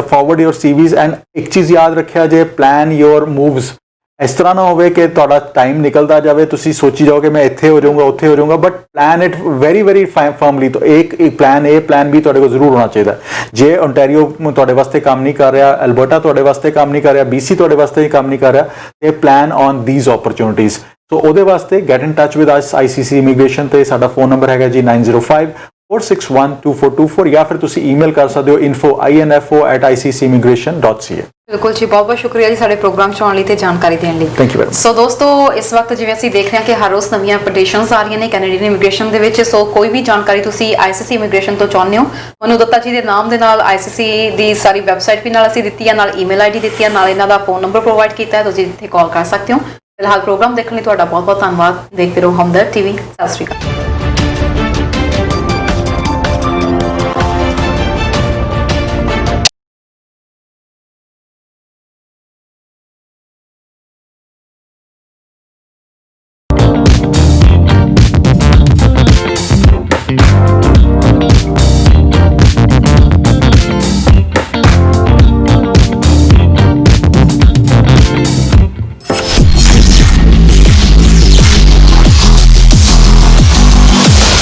forward your CVs and ਇੱਕ ਚੀਜ਼ ਯਾਦ ਰੱਖਿਆ ਜੇ ਪਲਾਨ ਯੋਰ ਮੂਵਸ। ਇਸ ਤਰ੍ਹਾਂ ਨਾ ਹੋਵੇ ਕਿ ਤੁਹਾਡਾ ਟਾਈਮ ਨਿਕਲਦਾ ਜਾਵੇ, ਤੁਸੀਂ ਸੋਚੀ ਜਾਓ ਕਿ ਮੈਂ ਇੱਥੇ ਹੋ ਜਾਊਂਗਾ ਉੱਥੇ ਹੋ ਜਾਊਂਗਾ, ਬਟ ਪਲਾਨ ਇਟ ਵੈਰੀ ਫਰਮਲੀ। ਤਾਂ ਇੱਕ ਪਲਾਨ A ਪਲਾਨ B ਤੁਹਾਡੇ ਕੋਲ ਜ਼ਰੂਰ ਹੋਣਾ ਚਾਹੀਦਾ। ਜੇ ਓਨਟਾਰੀਓ ਤੁਹਾਡੇ ਵਾਸਤੇ ਕੰਮ ਨਹੀਂ ਕਰ ਰਿਹਾ, ਐਲਬਰਟਾ ਤੁਹਾਡੇ ਵਾਸਤੇ ਕੰਮ ਨਹੀਂ ਕਰ ਰਿਹਾ, BC ਤੁਹਾਡੇ ਵਾਸਤੇ ਕੰਮ ਨਹੀਂ ਕਰ ਰਿਹਾ, ਤੇ ਪਲਾਨ ਔਨ ਥੀਸ ਓਪਰਚੁਨਿਟੀਜ਼। ਸੋ ਉਹਦੇ ਵਾਸਤੇ get in touch with us ICC immigration ਤੇ ਸਾਡਾ ਫੋਨ ਨੰਬਰ ਹੈਗਾ ਜੀ 9054612424 ਜਾਂ ਫਿਰ ਤੁਸੀਂ ਈਮੇਲ ਕਰ ਸਕਦੇ ਹੋ info@iccimmigration.ca। ਬਿਲਕੁਲ ਜੀ, ਬਹੁਤ ਬਹੁਤ ਸ਼ੁਕਰੀਆ ਜੀ ਸਾਡੇ ਪ੍ਰੋਗਰਾਮ 'ਚ ਆਉਣ ਲਈ ਤੇ ਜਾਣਕਾਰੀ ਦੇਣ ਲਈ। Thank you very much. So ਦੋਸਤੋ, ਇਸ ਵਕਤ ਜਿਵੇਂ ਅਸੀਂ ਦੇਖ ਰਹੇ ਹਾਂ ਕਿ ਹਰ ਰੋਜ਼ ਨਵੀਆਂ ਪਟੀਸ਼ਨਸ ਆ ਰਹੀਆਂ ਨੇ ਕੈਨੇਡੀਅਨ ਇਮੀਗ੍ਰੇਸ਼ਨ ਦੇ ਵਿੱਚ। ਸੋ ਕੋਈ ਵੀ ਜਾਣਕਾਰੀ ਤੁਸੀਂ ICC ਇਮੀਗ੍ਰੇਸ਼ਨ ਤੋਂ ਚਾਹੁੰਦੇ ਹੋ, ਮਨੂ ਦੱਤਾ ਜੀ ਦੇ ਨਾਮ ਦੇ ਨਾਲ ICC ਦੀ ਸਾਰੀ ਵੈਬਸਾਈਟ ਵੀ ਨਾਲ ਅਸੀਂ ਦਿੱਤੀ ਹੈ, ਨਾਲ ਈਮੇਲ ID ਦਿੱਤੀ ਹੈ, ਨਾਲ ਇਹਨਾਂ ਦਾ ਫੋਨ ਨੰਬਰ ਪ੍ਰੋਵਾਈਡ ਕੀਤਾ ਹੈ, ਤੁਸੀਂ ਇੱਥੇ ਕਾਲ ਕਰ ਸਕਦੇ ਹੋ। ਫਿਲਹਾਲ ਪ੍ਰੋਗਰਾਮ ਦੇਖਣ ਲਈ ਤੁਹਾਡਾ ਬਹੁਤ ਬਹੁਤ ਧੰਨਵਾਦ। ਦੇਖਦੇ ਰਹੋ ਹਮਦਰਦ TV। ਸਤਿ ਸ਼੍ਰੀ ਅਕਾਲ।